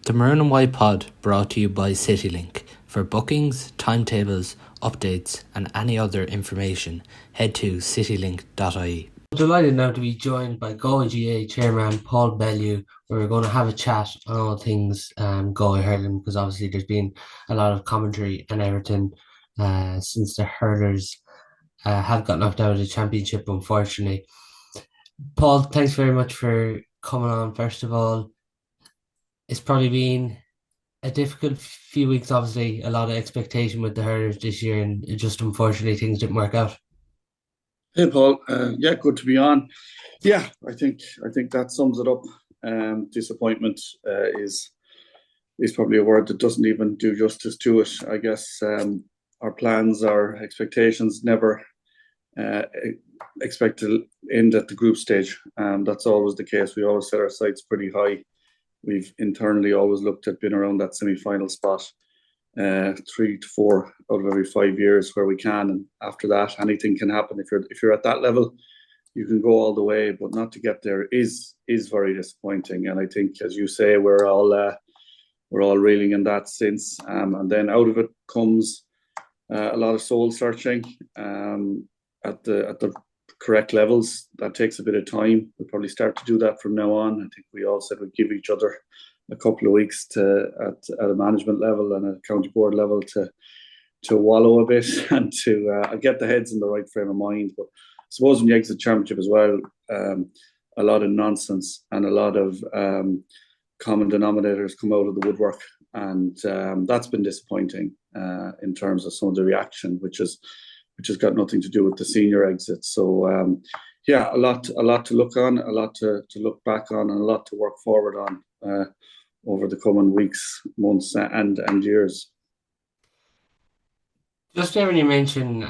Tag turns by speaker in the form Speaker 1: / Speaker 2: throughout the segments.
Speaker 1: The Maroon White Pod brought to you by CityLink. For bookings, timetables, updates and any other information, head to citylink.ie. I'm delighted now to be joined by Galway GAA Chairman Paul Bellew, where we're going to have a chat on all things Galway Hurling, because obviously there's been a lot of commentary and everything since the hurlers have got knocked out of the championship, unfortunately. Paul, thanks very much for coming on. First of all, it's probably been a difficult few weeks, obviously, a lot of expectation with the hurlers this year, and it just unfortunately things didn't work out.
Speaker 2: Hey Paul, yeah, good to be on. Yeah, I think that sums it up. Disappointment is probably a word that doesn't even do justice to it. I guess our plans, our expectations never expect to end at the group stage. That's always the case. We always set our sights pretty high. We've internally always looked at being around that semi-final spot 3 to 4 out of every 5 years where we can, and after that anything can happen. If you're at that level, you can go all the way, but not to get there is very disappointing. And I think, as you say, we're all reeling in that since, and then out of it comes a lot of soul searching at the correct levels. That takes a bit of time. We'll probably start to do that from now on. I think we all said we'd give each other a couple of weeks at a management level and a county board level to wallow a bit and to get the heads in the right frame of mind. But I suppose when you exit the championship as well, a lot of nonsense and a lot of common denominators come out of the woodwork, and that's been disappointing in terms of some of the reaction, which has got nothing to do with the senior exit. So yeah, a lot to look on, a lot to look back on, and a lot to work forward on over the coming weeks, months and years.
Speaker 1: Just there when you mentioned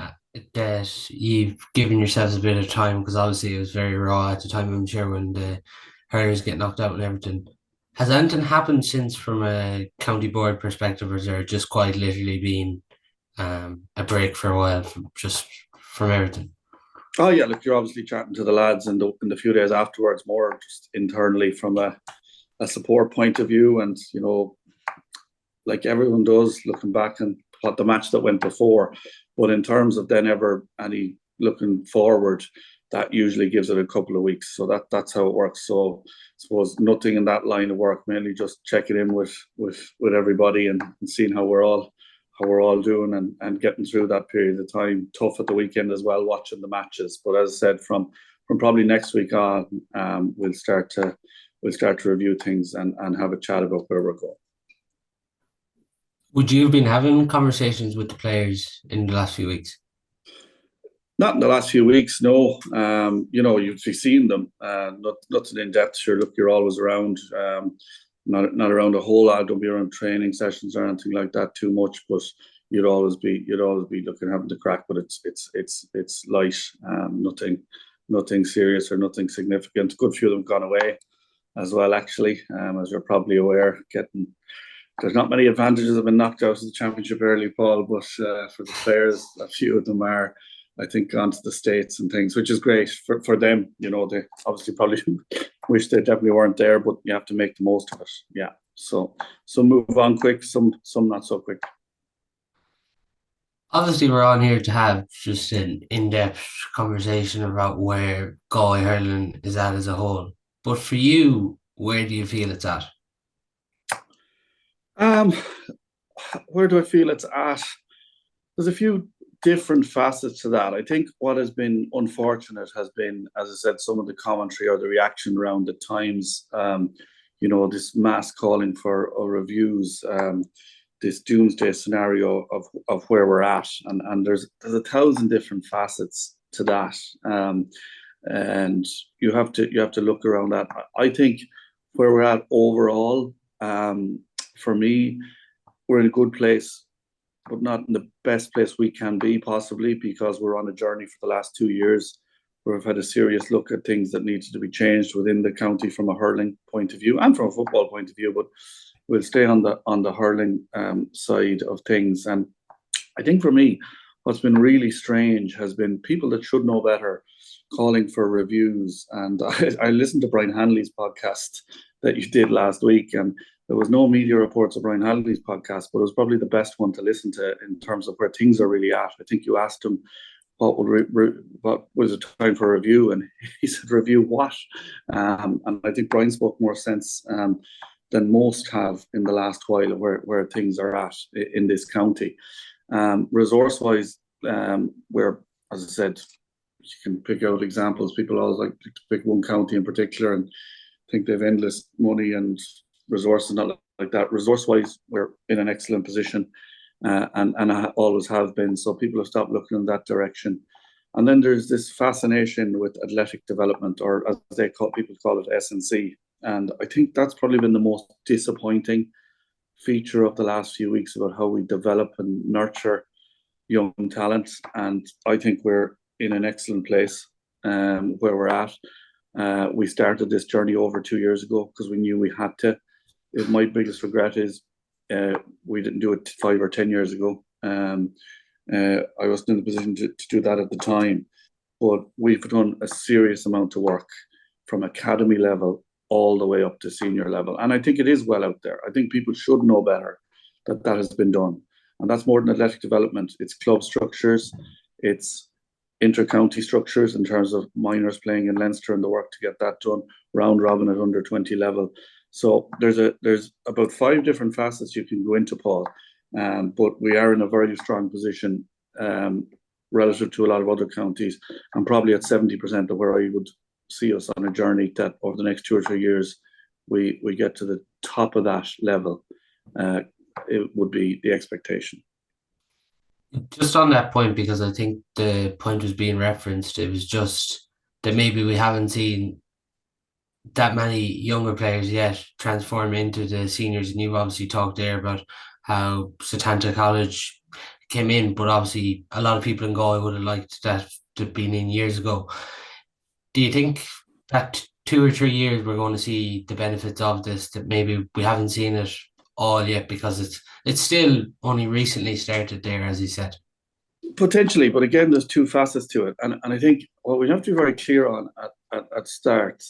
Speaker 1: that you've given yourselves a bit of time, because obviously it was very raw at the time, I'm sure, when the hurlers get knocked out and everything. Has anything happened since from a county board perspective, or has there just quite literally been a break for a while from everything?
Speaker 2: Oh yeah, look, you're obviously chatting to the lads in the few days afterwards, more just internally from a support point of view, and like everyone does, looking back and what the match that went before. But in terms of then ever any looking forward, that usually gives it a couple of weeks. So that's how it works. So I suppose nothing in that line of work, mainly just checking in with everybody and seeing how we're all doing and getting through that period of time. Tough at the weekend as well, watching the matches. But as I said, from probably next week on, we'll start to review things and have a chat about where we're going.
Speaker 1: Would you have been having conversations with the players in the last few weeks?
Speaker 2: Not in the last few weeks, no. You've seen them. Nothing in depth. Sure, look, you're always around. Not around a whole lot. Don't be around training sessions or anything like that too much. But you'd always be looking, having the crack. But it's light. Nothing serious or nothing significant. A good few of them gone away as well, actually, as you're probably aware. There's not many advantages of being knocked out of the championship early, Paul, but for the players, a few of them are, I think, gone to the States and things, which is great for them. They obviously probably wish they definitely weren't there, but you have to make the most of it. Yeah. So some move on quick, some not so quick.
Speaker 1: Obviously, we're on here to have just an in-depth conversation about where Galway Hurling is at as a whole. But for you, where do you feel it's at?
Speaker 2: Where do I feel it's at? There's a few different facets to that. I think what has been unfortunate has been, as I said, some of the commentary or the reaction around the times. This mass calling for reviews, this doomsday scenario of where we're at, and there's 1,000 different facets to that, and you have to look around that. I think where we're at overall, for me, we're in a good place, but not in the best place we can be, possibly, because we're on a journey for the last 2 years where we've had a serious look at things that needed to be changed within the county from a hurling point of view and from a football point of view. But we'll stay on the hurling side of things. And I think for me, what's been really strange has been people that should know better calling for reviews. And I listened to Brian Hanley's podcast that you did last week, and there was no media reports of Brian Halliday's podcast, but it was probably the best one to listen to in terms of where things are really at. I think you asked him what was it time for a review, and he said, "Review what?" And I think Brian spoke more sense than most have in the last while of where things are at in this county. Resource-wise, where, as I said, you can pick out examples. People always like to pick one county in particular and think they've endless money and resources, not like that. Resource-wise, we're in an excellent position, and always have been. So people have stopped looking in that direction. And then there's this fascination with athletic development, or as people call it, S&C. And I think that's probably been the most disappointing feature of the last few weeks about how we develop and nurture young talent. And I think we're in an excellent place where we're at. We started this journey over 2 years ago because we knew we had to. My biggest regret is we didn't do it 5 or 10 years ago. I wasn't in the position to do that at the time. But we've done a serious amount of work from academy level all the way up to senior level. And I think it is well out there. I think people should know better that has been done. And that's more than athletic development. It's club structures, it's inter-county structures in terms of minors playing in Leinster and the work to get that done, round robin at under 20 level. So there's about 5 different facets you can go into, Paul. But we are in a very strong position relative to a lot of other counties, and probably at 70% of where I would see us on a journey that over the next 2 or 3 years we get to the top of that level. It would be the expectation.
Speaker 1: Just on that point, because I think the point was being referenced, it was just that maybe we haven't seen that many younger players yet transform into the seniors. And you've obviously talked there about how Satanta College came in, but obviously a lot of people in Galway would have liked that to have been in years ago. Do you think that 2 or 3 years we're going to see the benefits of this, that maybe we haven't seen it all yet because it's still only recently started there, as you said?
Speaker 2: Potentially, but again, there's 2 facets to it. And I think what we have to be very clear on at start,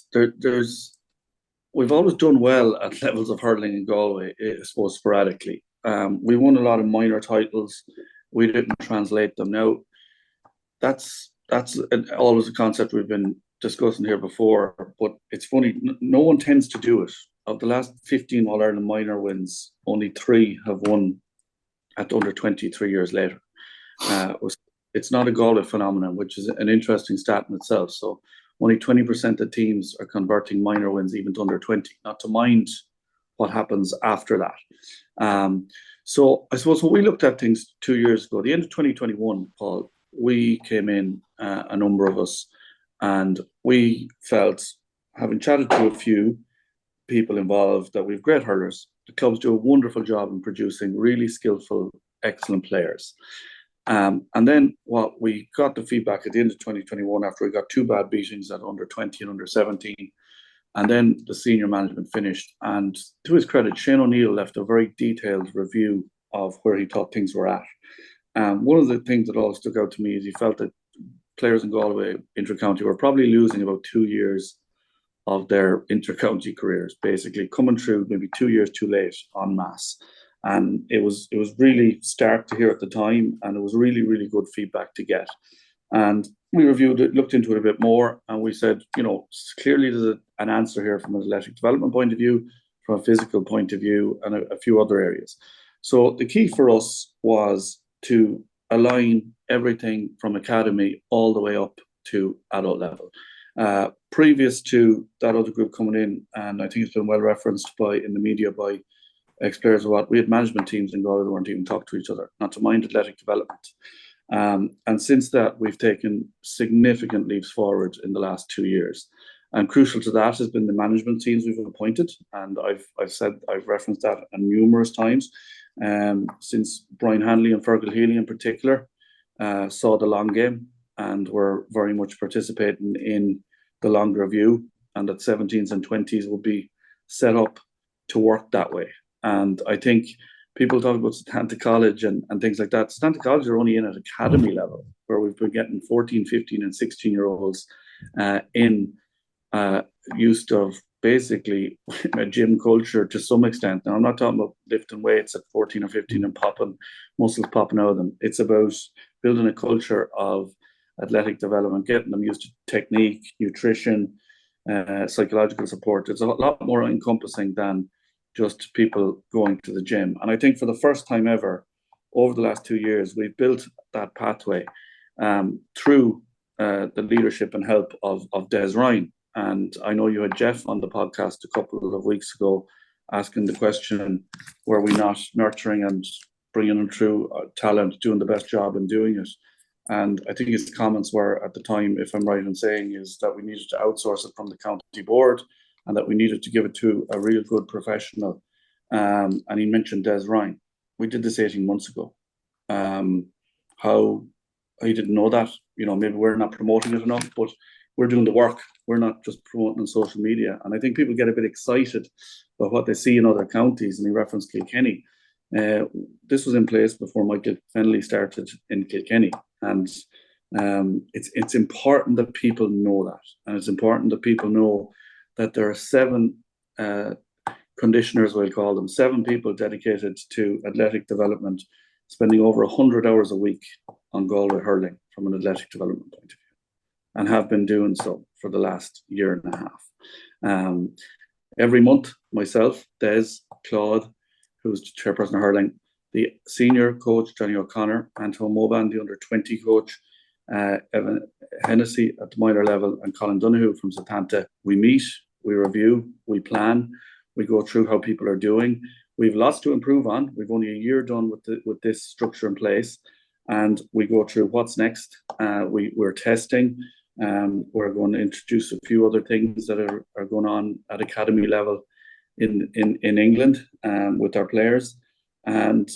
Speaker 2: we've always done well at levels of hurling in Galway, I suppose, sporadically. We won a lot of minor titles. We didn't translate them. Now, that's always a concept we've been discussing here before, but it's funny, no one tends to do it. Of the last 15 All-Ireland minor wins, only 3 have won at under 20 3 years later. It's not a Galway phenomenon, which is an interesting stat in itself. So only 20% of teams are converting minor wins even to under 20, not to mind what happens after that. So I suppose when we looked at things 2 years ago, the end of 2021, Paul, we came in, a number of us, and we felt, having chatted to a few people involved, that we've great hurlers. The clubs do a wonderful job in producing really skillful, excellent players. And then what we got the feedback at the end of 2021 after we got 2 bad beatings at under 20 and under 17, and then the senior management finished. And to his credit, Shane O'Neill left a very detailed review of where he thought things were at. One of the things that always stuck out to me is he felt that players in Galway inter-county were probably losing about 2 years of their inter-county careers, basically coming through maybe 2 years too late en masse. And it was really stark to hear at the time, and it was really, really good feedback to get. And we reviewed it, looked into it a bit more, and we said, clearly there's an answer here from an athletic development point of view, from a physical point of view, and a few other areas. So the key for us was to align everything from academy all the way up to adult level. Previous to that other group coming in, and I think it's been well referenced in the media by ex-players, we had management teams in Galway that weren't even talking to each other, not to mind athletic development. And since that, we've taken significant leaps forward in the last 2 years. And crucial to that has been the management teams we've appointed. And I've referenced that numerous times. Since Brian Hanley and Fergal Healy in particular saw the long game and were very much participating in the longer view, and that 17s and 20s will be set up to work that way. And I think people talk about Satanta College and things like that. Satanta College are only in at academy level, where we've been getting 14, 15 and 16-year-olds in used of basically a gym culture to some extent. Now, I'm not talking about lifting weights at 14 or 15 and popping muscles popping out of them. It's about building a culture of athletic development, getting them used to technique, nutrition, psychological support. It's a lot more encompassing than just people going to the gym. And I think for the first time ever, over the last 2 years, we've built that pathway through the leadership and help of Des Ryan. And I know you had Jeff on the podcast a couple of weeks ago asking the question, were we not nurturing and bringing them through talent, doing the best job in doing it? And I think his comments were at the time, if I'm right in saying, is that we needed to outsource it from the county board and that we needed to give it to a real good professional. And he mentioned Des Ryan. We did this 18 months ago. How he didn't know that, maybe we're not promoting it enough, but we're doing the work. We're not just promoting on social media. And I think people get a bit excited about what they see in other counties. And he referenced Kilkenny. This was in place before Michael Fennelly started in Kilkenny. And it's important that people know that. And it's important that people know that there are 7 conditioners, we'll call them, 7 people dedicated to athletic development, spending over 100 hours a week on Galway Hurling from an athletic development point of view, and have been doing so for the last year and a half. Every month, myself, Des, Claude, who's the chairperson of Hurling, the senior coach, Johnny O'Connor, Anton Moban, the under-20 coach, Evan Hennessy at the minor level, and Colin Donoghue from Satanta. We meet, we review, we plan, we go through how people are doing. We've lots to improve on. We've only a year done with this structure in place, and we go through what's next. We're testing. We're going to introduce a few other things that are going on at academy level in England with our players. And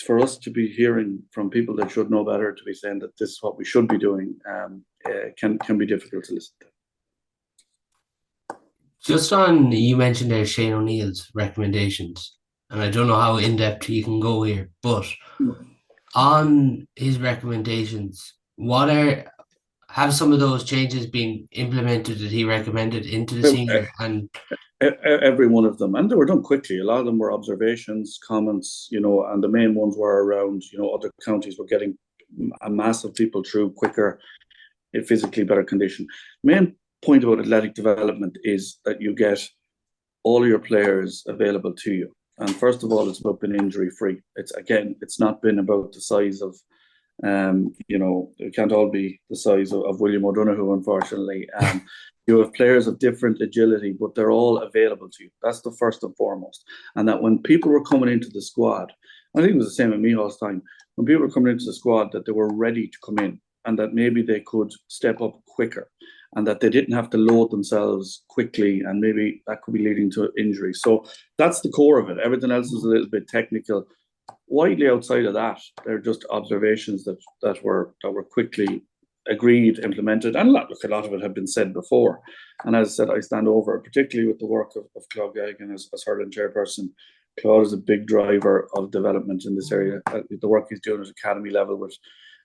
Speaker 2: for us to be hearing from people that should know better, to be saying that this is what we should be doing, can be difficult to listen to.
Speaker 1: Just on, you mentioned there Shane O'Neill's recommendations, and I don't know how in-depth you can go here, but on his recommendations, have some of those changes been implemented that he recommended into the senior? And
Speaker 2: every one of them, and they were done quickly. A lot of them were observations, comments, and the main ones were around, other counties were getting a mass of people through quicker, in physically better condition. Main point about athletic development is that you get all your players available to you. And first of all, it's about being injury-free. It's not been about the size of, it can't all be the size of William O'Donoghue, unfortunately. You have players of different agility, but they're all available to you. That's the first and foremost. And that when people were coming into the squad, I think it was the same at Mihall's time, when people were coming into the squad, that they were ready to come in and that maybe they could step up quicker and that they didn't have to load themselves quickly, and maybe that could be leading to injury. So that's the core of it. Everything else is a little bit technical. Widely outside of that, they're just observations that were quickly agreed, implemented, and a lot of it had been said before. And as I said, I stand over it, particularly with the work of Claude Gagan as Hurling chairperson. Claude is a big driver of development in this area. The work he's doing at academy level with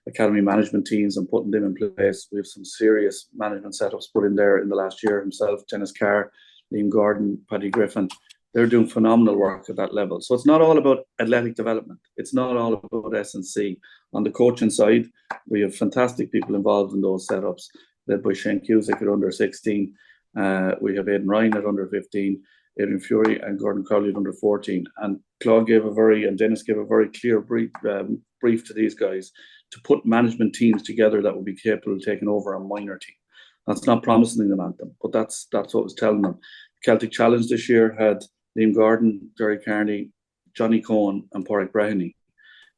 Speaker 2: academy management teams and putting them in place. We have some serious management setups put in there in the last year. Himself, Dennis Carr, Liam Gordon, Paddy Griffin. They're doing phenomenal work at that level. So it's not all about athletic development. It's not all about S&C. On the coaching side, we have fantastic people involved in those setups, led by Shane Cusick at under 16. We have Aidan Ryan at under 15, Adrian Fury and Gordon Crowley at under 14. And Claude and Dennis gave a very clear brief to these guys to put management teams together that would be capable of taking over a minor team. That's not promising them at them, but that's what I was telling them. Celtic Challenge this year had Liam Gordon, Jerry Carney, Johnny Cohen, and Porrick Breheny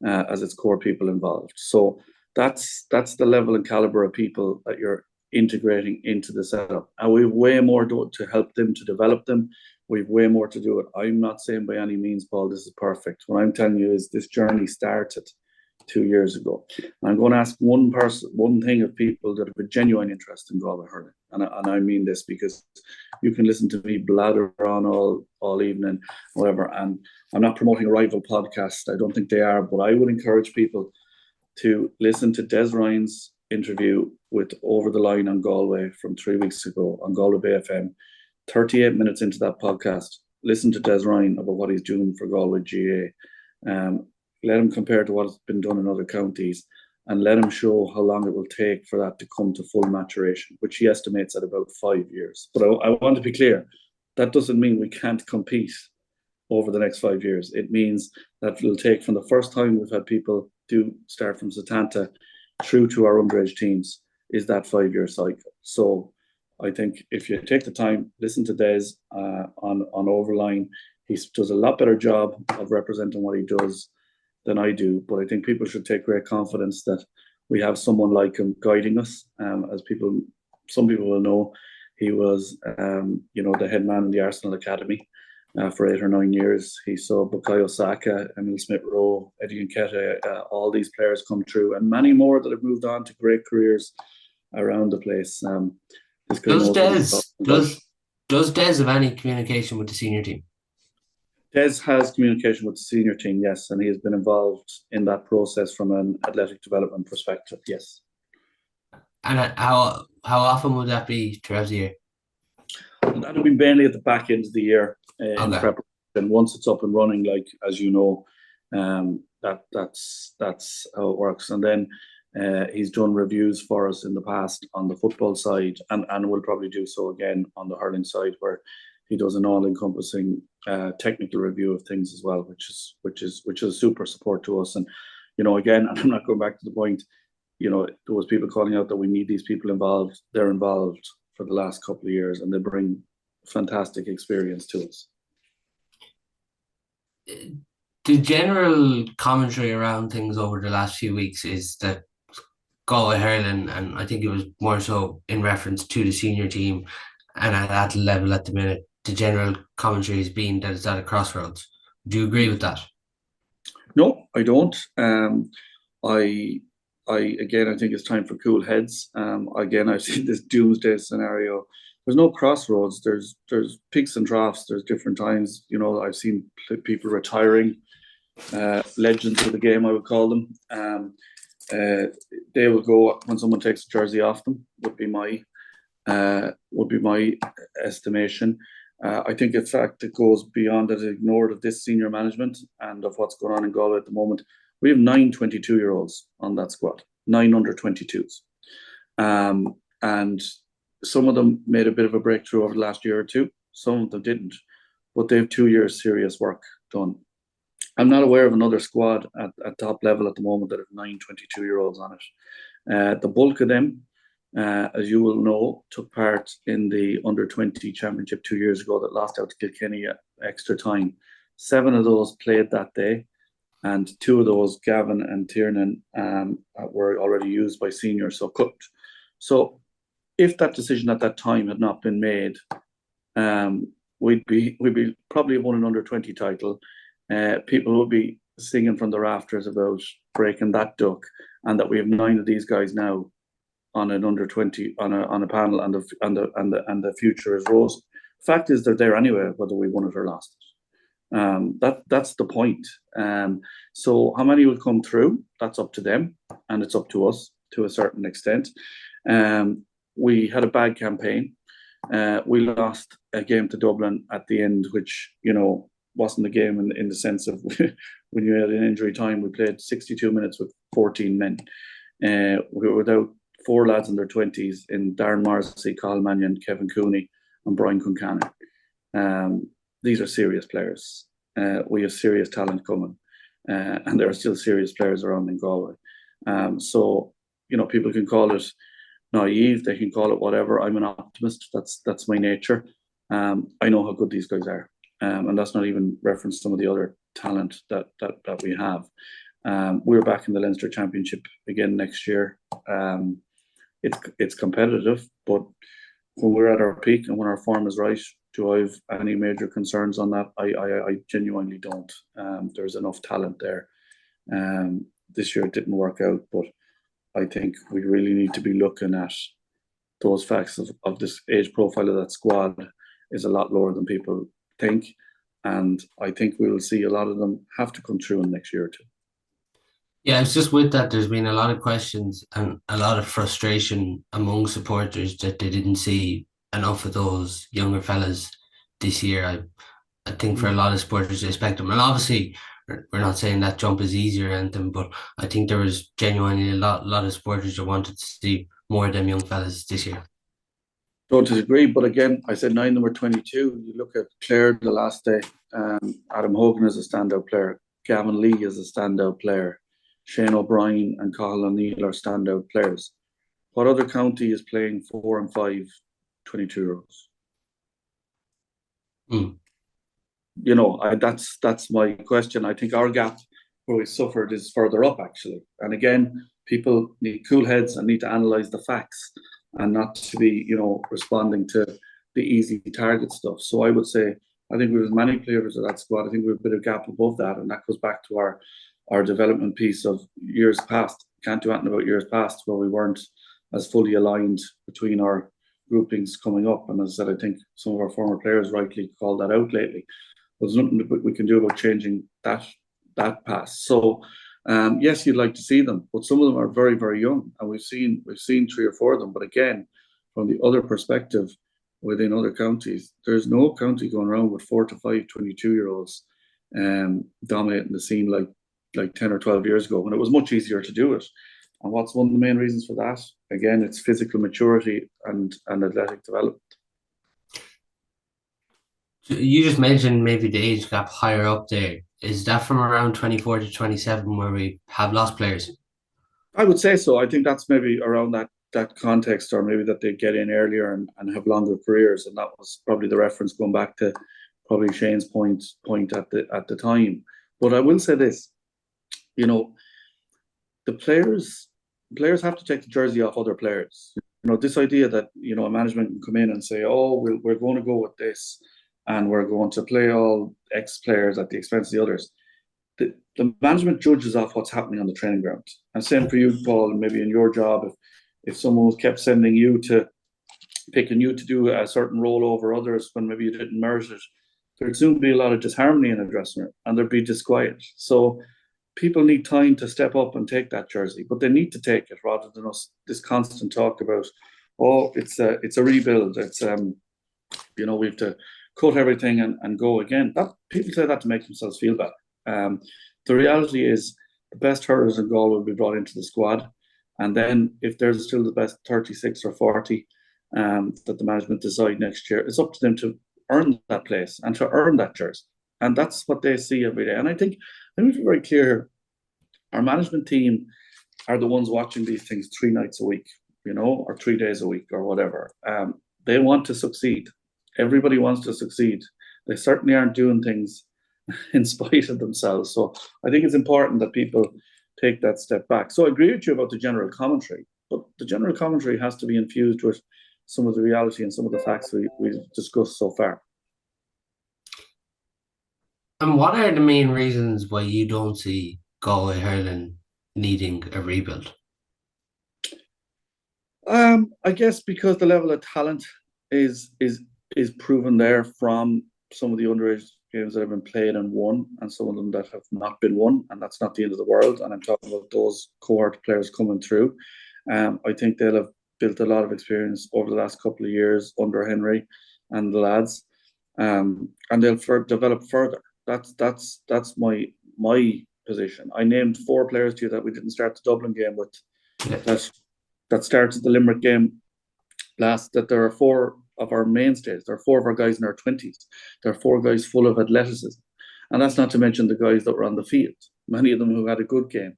Speaker 2: as its core people involved. So that's the level and caliber of people that you're integrating into the setup. And we have way more to help them, to develop them. We have way more to do it. I'm not saying by any means, Paul, this is perfect. What I'm telling you is this journey started 2 years ago. I'm going to ask one thing of people that have a genuine interest in Galway Hurling. And I mean this because you can listen to me blather on all evening, whatever. And I'm not promoting a rival podcast. I don't think they are, but I would encourage people to listen to Des Ryan's interview with Over the Line on Galway from 3 weeks ago on Galway Bay FM. 38 minutes into that podcast, listen to Des Ryan about what he's doing for Galway GAA. Let him compare to what's been done in other counties, and let him show how long it will take for that to come to full maturation, which he estimates at about 5 years. But I want to be clear, that doesn't mean we can't compete over the next 5 years. It means that it'll take from the first time we've had people do start from Setanta through to our underage teams is that 5 year cycle. So I think if you take the time, listen to Des on Overline, he does a lot better job of representing what he does than I do. But I think people should take great confidence that we have someone like him guiding us. As some people will know, he was, the head man in the Arsenal Academy for 8 or 9 years. He saw Bukayo Saka, Emil Smith-Rowe, Eddie Nketiah, all these players come through, and many more that have moved on to great careers around the place.
Speaker 1: Does Des have any communication with the senior team?
Speaker 2: Des has communication with the senior team, yes, and he has been involved in that process from an athletic development perspective, yes.
Speaker 1: And how often would that be throughout the year?
Speaker 2: That'll be mainly at the back end of the year in preparation. Once it's up and running, like as you know, that's how it works. And then he's done reviews for us in the past on the football side, and will probably do so again on the hurling side, where he does an all-encompassing technical review of things as well, which is a super support to us. And again, and I'm not going back to the point. There was people calling out that we need these people involved. They're involved for the last couple of years, and they bring fantastic experience to us.
Speaker 1: The general commentary around things over the last few weeks is that Galway Hurling, and I think it was more so in reference to the senior team and at that level at the minute, the general commentary has been that it's at a crossroads. Do you agree with that?
Speaker 2: No, I don't. I think it's time for cool heads. I've seen this doomsday scenario. There's no crossroads. There's peaks and troughs. There's different times. I've seen people retiring, legends of the game, I would call them. They will go when someone takes a jersey off them. Would be my estimation. I think, in fact, it goes beyond that. Ignored of this senior management and of what's going on in Galway at the moment. We have 9 22-year-olds on that squad, 9 under 22s. And some of them made a bit of a breakthrough over the last year or two. Some of them didn't. But they have 2 years serious work done. I'm not aware of another squad at top level at the moment that have 9 22-year-olds on it. The bulk of them, as you will know, took part in the under-20 championship 2 years ago that lost out to Kilkenny extra time. 7 of those played that day. And 2 of those, Gavin and Tiernan, were already used by seniors, so cooked. So if that decision at that time had not been made, we'd be probably won an under-20 title. People would be singing from the rafters about breaking that duck, and that we have 9 of these guys now on an under-20 on a panel, and the future is rosy. Fact is, they're there anyway, whether we won it or lost it. That's the point. So how many will come through? That's up to them, and it's up to us to a certain extent. We had a bad campaign. We lost a game to Dublin at the end, which wasn't a game in the sense of when you had an injury time. We played 62 minutes with 14 men. We were without 4 lads in their 20s in Darren Morrissey, Carl Mannion, Kevin Cooney, and Brian Cuncannon. These are serious players. We have serious talent coming, and there are still serious players around in Galway. So people can call it naive, they can call it whatever. I'm an optimist. That's my nature. I know how good these guys are, and that's not even reference some of the other talent that we have. We're back in the Leinster Championship again next year. It's competitive, but when we're at our peak and when our form is right, do I have any major concerns on that? I genuinely don't. There's enough talent there. This year it didn't work out, but I think we really need to be looking at those facts of this age profile of that squad is a lot lower than people think. And I think we will see a lot of them have to come through in the next year or two.
Speaker 1: Yeah, it's just with that, there's been a lot of questions and a lot of frustration among supporters that they didn't see enough of those younger fellas this year. I think for a lot of supporters, they expect them. And obviously, we're not saying that jump is easier or anything, but I think there was genuinely a lot of supporters that wanted to see more of them young fellas this year.
Speaker 2: Don't disagree, but again, I said 9 number 22. You look at Clare the last day. Adam Hogan is a standout player. Gavin Lee is a standout player. Shane O'Brien and Cathal O'Neill are standout players. What other county is playing 4 and 5 22-year-olds?
Speaker 1: Mm.
Speaker 2: That's my question. I think our gap where we suffered is further up, actually. And again, people need cool heads and need to analyse the facts and not to be, responding to the easy target stuff. So I would say, I think we have many players of that squad. I think we have a bit of gap above that, and that goes back to our development piece of years past. Can't do anything about years past where we weren't as fully aligned between our groupings coming up. And as I said, I think some of our former players rightly called that out lately. There's nothing that we can do about changing that past. So yes, you'd like to see them, but some of them are very, very young, and we've seen 3 or 4 of them. But again, from the other perspective, within other counties, there's no county going around with 4 to 5 22-year-olds dominating the scene like 10 or 12 years ago when it was much easier to do it. And what's one of the main reasons for that? Again, it's physical maturity and athletic development.
Speaker 1: You just mentioned maybe the age gap higher up there. Is that from around 24 to 27 where we have lost players?
Speaker 2: I would say so. I think that's maybe around that context, or maybe that they get in earlier and have longer careers, and that was probably the reference going back to probably Shane's point at the time. But I will say this, the players have to take the jersey off other players. This idea that a management can come in and say, oh, we're going to go with this, and we're going to play all X players at the expense of the others. The management judges off what's happening on the training ground. And same for you, Paul, and maybe in your job, if someone kept sending you to picking you to do a certain role over others when maybe you didn't merit it, there'd soon be a lot of disharmony in a dressing room, and there'd be disquiet. So people need time to step up and take that jersey, but they need to take it rather than this constant talk about, oh, it's a rebuild. It's we have to cut everything and go again. That people say that to make themselves feel better. The reality is the best hurlers in Galway will be brought into the squad, and then if there's still the best 36 or 40 that the management decide next year, it's up to them to earn that place and to earn that jersey. And that's what they see every day. And I think let me be very clear, our management team are the ones watching these things 3 nights a week, or 3 days a week or whatever. They want to succeed. Everybody wants to succeed. They certainly aren't doing things in spite of themselves. So I think it's important that people take that step back. So I agree with you about the general commentary, but the general commentary has to be infused with some of the reality and some of the facts we've discussed so far.
Speaker 1: And what are the main reasons why you don't see Galway Hurling needing a rebuild?
Speaker 2: I guess because the level of talent is proven there from some of the underage games that have been played and won, and some of them that have not been won, and that's not the end of the world. And I'm talking about those cohort players coming through. I think they'll have built a lot of experience over the last couple of years under Henry and the lads, and they'll develop further. That's my position. I named 4 players to you that we didn't start the Dublin game with. That started the Limerick game last. That there are 4 of our mainstays. There are 4 of our guys in our 20s. There are 4 guys full of athleticism, and that's not to mention the guys that were on the field. Many of them who had a good game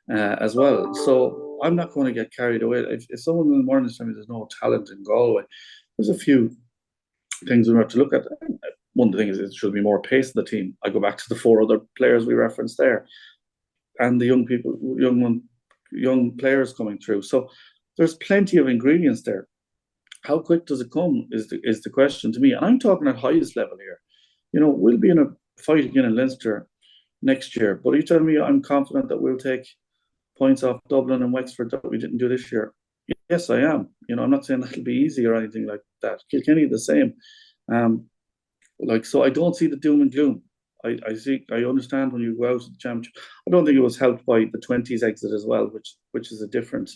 Speaker 2: as well. So I'm not going to get carried away. If someone in the morning is telling me there's no talent in Galway, there's a few things we have to look at. One of the things is it should be more pace in the team. I go back to the 4 other players we referenced there, and the young players coming through. So there's plenty of ingredients there. How quick does it come is the question to me. And I'm talking at highest level here. We'll be in a fight again in Leinster next year. But are you telling me I'm confident that we'll take points off Dublin and Wexford that we didn't do this year? Yes, I am. I'm not saying that'll be easy or anything like that. Kilkenny the same. So I don't see the doom and gloom. I understand when you go out to the championship. I don't think it was helped by the 20s exit as well, which is a different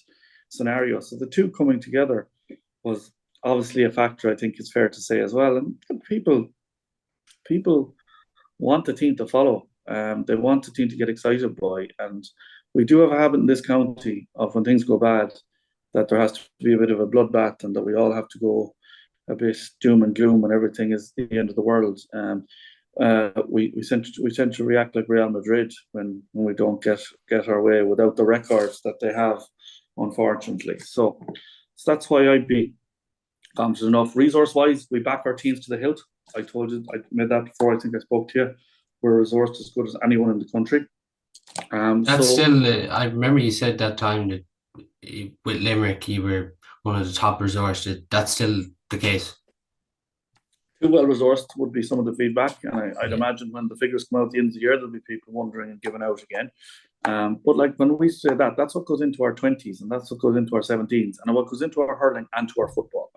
Speaker 2: scenario. So the two coming together was, obviously a factor, I think it's fair to say as well. And people want the team to follow. They want the team to get excited by. And we do have a habit in this county of when things go bad, that there has to be a bit of a bloodbath and that we all have to go a bit doom and gloom when everything is the end of the world. We tend to react like Real Madrid when we don't get our way without the records that they have, unfortunately. So that's why I'd be confident enough. Resource-wise, we back our teams to the hilt. I told you, I made that before. I think I spoke to you. We're resourced as good as anyone in the country.
Speaker 1: That's still, I remember you said that time that with Limerick, you were one of the top resourced. That's still the case.
Speaker 2: Too well resourced would be some of the feedback, and I'd
Speaker 1: Yeah.
Speaker 2: imagine when the figures come out at the end of the year, there'll be people wondering and giving out again. But like when we say that, that's what goes into our 20s and that's what goes into our 17s and what goes into our hurling and to our football.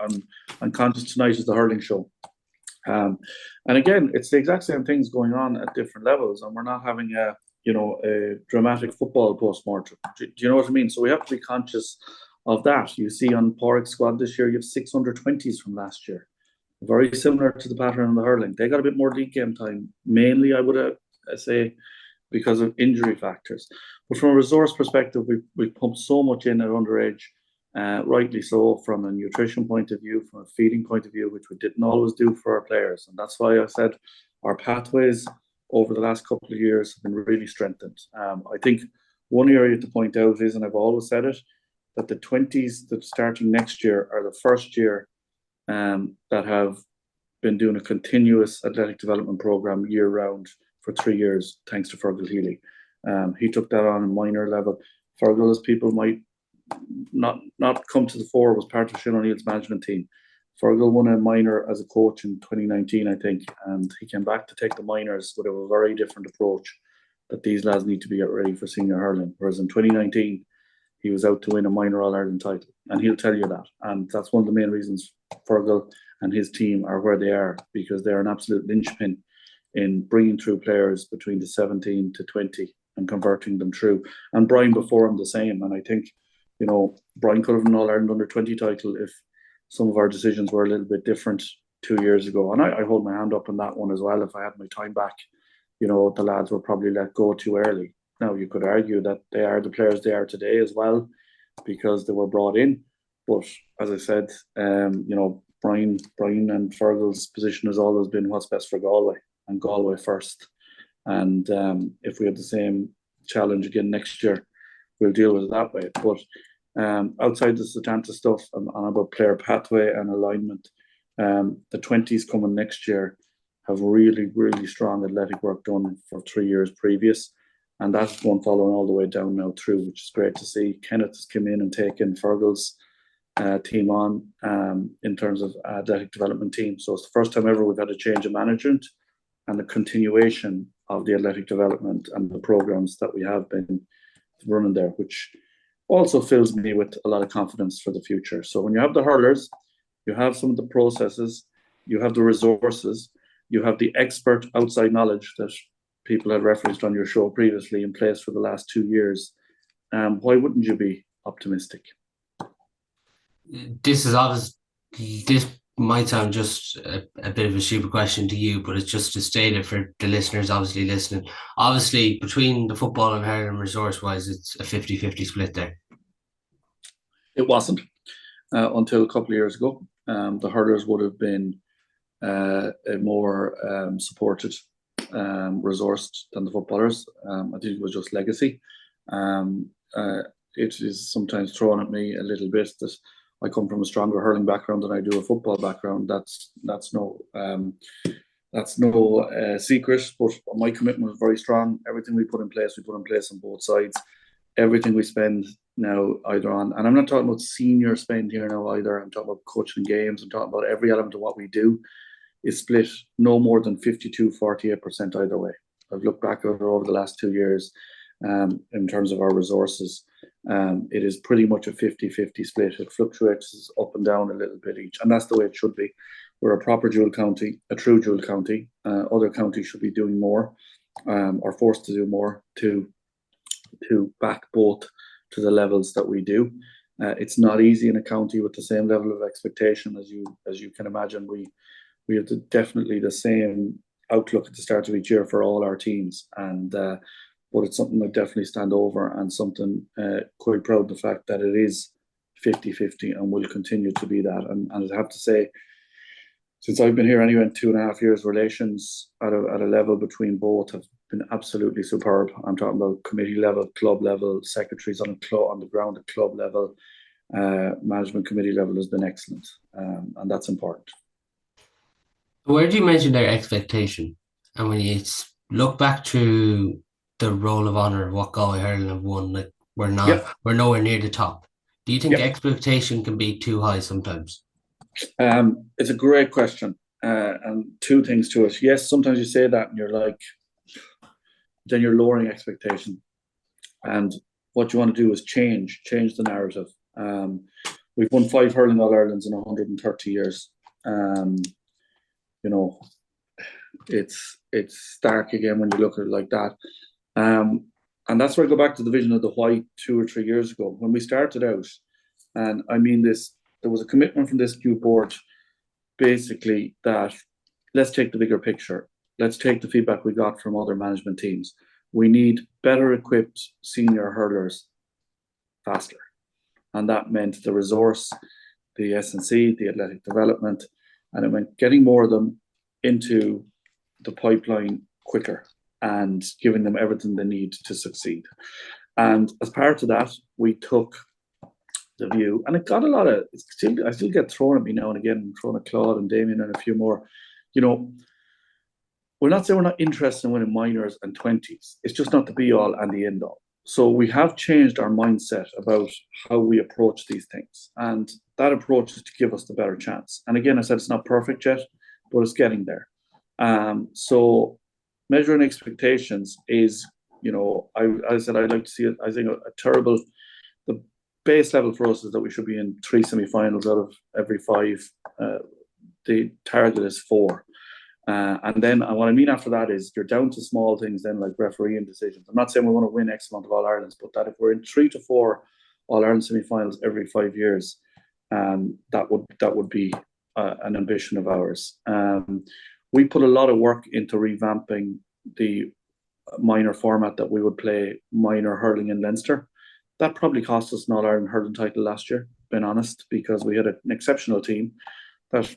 Speaker 2: I'm conscious tonight is the hurling show. And again, it's the exact same things going on at different levels, and we're not having a dramatic football post-mortem. Do you know what I mean? So we have to be conscious of that. You see on Porrick's squad this year, you have 620s from last year. Very similar to the pattern in the hurling. They got a bit more league game time, mainly I would say because of injury factors. But from a resource perspective, we pumped so much in at underage, rightly so, from a nutrition point of view, from a feeding point of view, which we didn't always do for our players. And that's why I said our pathways over the last couple of years have been really strengthened. I think one area to point out is, and I've always said it, that the 20s that starting next year are the first year that have been doing a continuous athletic development program year round for 3 years, thanks to Fergal Healy. He took that on a minor level. Fergal, as people might not come to the fore, was part of Shane O'Neill's management team. Fergal won a minor as a coach in 2019, I think, and he came back to take the minors with a very different approach, that these lads need to be ready for senior hurling. Whereas in 2019, he was out to win a minor All-Ireland title, and he'll tell you that. And that's one of the main reasons Fergal and his team are where they are, because they're an absolute linchpin in bringing through players between the 17 to 20 and converting them through. And Brian before him the same. And I think, Brian could have an All-Ireland under-20 title if some of our decisions were a little bit different 2 years ago. And I hold my hand up on that one as well. If I had my time back, the lads were probably let go too early. Now, you could argue that they are the players they are today as well, because they were brought in. But as I said, Brian and Fergal's position has always been what's best for Galway, and Galway first. And if we have the same challenge again next year, we'll deal with it that way. But outside the Setanta stuff and about player pathway and alignment, the 20s coming next year have really, really strong athletic work done for 3 years previous. And that's one following all the way down now through, which is great to see. Kenneth has come in and taken Fergal's team on in terms of athletic development team. So it's the first time ever we've had a change of management and a continuation of the athletic development and the programs that we have been running there, which also fills me with a lot of confidence for the future. So when you have the hurlers, you have some of the processes, you have the resources, you have the expert outside knowledge that people had referenced on your show previously in place for the last 2 years. Why wouldn't you be optimistic?
Speaker 1: This might sound just a bit of a stupid question to you, but it's just to state it for the listeners obviously listening. Obviously, between the football and hurling resource-wise, it's a 50-50 split there.
Speaker 2: It wasn't until a couple of years ago. The hurlers would have been a more supported, resourced than the footballers. I think it was just legacy. It is sometimes thrown at me a little bit that I come from a stronger hurling background than I do a football background. That's no secret. But my commitment was very strong. Everything we put in place on both sides. Everything we spend now either on, and I'm not talking about senior spend here now either. I'm talking about coaching games. I'm talking about every element of what we do is split no more than 52-48% either way. I've looked back over the last 2 years in terms of our resources. It is pretty much a 50-50 split. It fluctuates up and down a little bit each, and that's the way it should be. We're a proper dual county, a true dual county. Other counties should be doing more, or forced to do more to back both to the levels that we do. It's not easy in a county with the same level of expectation as you can imagine. We have definitely the same outlook at the start of each year for all our teams, and but it's something I definitely stand over, and something quite proud of the fact that it is 50-50 and will continue to be that. And I have to say, since I've been here anyway, in 2.5 years, relations at a level between both have been absolutely superb. I'm talking about committee level, club level, secretaries on the ground at club level, management committee level has been excellent, and that's important.
Speaker 1: Where do you mention their expectation? And when you look back to the Roll of Honour, what Galway Hurling have won, like
Speaker 2: Yeah,
Speaker 1: we're nowhere near the top. Do you think
Speaker 2: yeah.
Speaker 1: expectation can be too high sometimes?
Speaker 2: It's a great question, and two things to it. Yes, sometimes you say that and you're like, then you're lowering expectation. And what you want to do is change the narrative. We've won 5 hurling All Irelands in 130 years. You know, it's stark again when you look at it like that. And that's where I go back to the vision of the White 2 or 3 years ago when we started out. And I mean this, there was a commitment from this new board, basically, that let's take the bigger picture. Let's take the feedback we got from other management teams. We need better equipped senior hurlers faster. And that meant the resource, the S&C, the athletic development, and it meant getting more of them into the pipeline quicker and giving them everything they need to succeed. And as part of that, we took the view, and it got a lot of, I still get thrown at me now and again, thrown at Claude and Damien and a few more. We're not saying we're not interested in winning minors and 20s. It's just not the be all and the end all. So we have changed our mindset about how we approach these things. And that approach is to give us the better chance. And again, I said it's not perfect yet, but it's getting there. So measuring expectations is, I said I'd like to see it. I think the base level for us is that we should be in 3 semi-finals out of every 5. The target is 4. And then what I mean after that is you're down to small things then, like refereeing decisions. I'm not saying we want to win X amount of All Irelands, but that if we're in 3 to 4 All Ireland semi-finals every 5 years, that would be an ambition of ours. We put a lot of work into revamping the minor format that we would play minor hurling in Leinster. That probably cost us an All Ireland hurling title last year, being honest, because we had an exceptional team that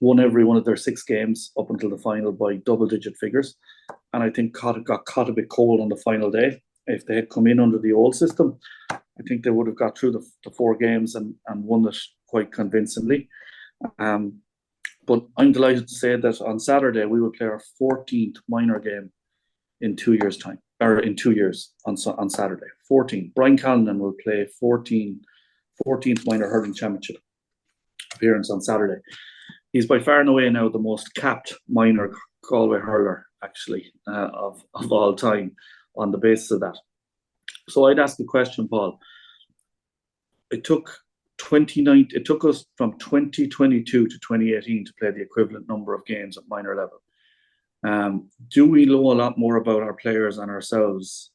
Speaker 2: won every one of their 6 games up until the final by double-digit figures. And I think got caught a bit cold on the final day. If they had come in under the old system, I think they would have got through the 4 games and won it quite convincingly. But I'm delighted to say that on Saturday, we will play our 14th minor game in 2 years' time, or in 2 years on Saturday. 14. Brian Callanan will play 14th minor hurling championship appearance on Saturday. He's by far and away now the most capped minor Galway hurler, actually, of all time on the basis of that. So I'd ask the question, Paul. It took us from 2022 to 2018 to play the equivalent number of games at minor level. Do we know a lot more about our players and ourselves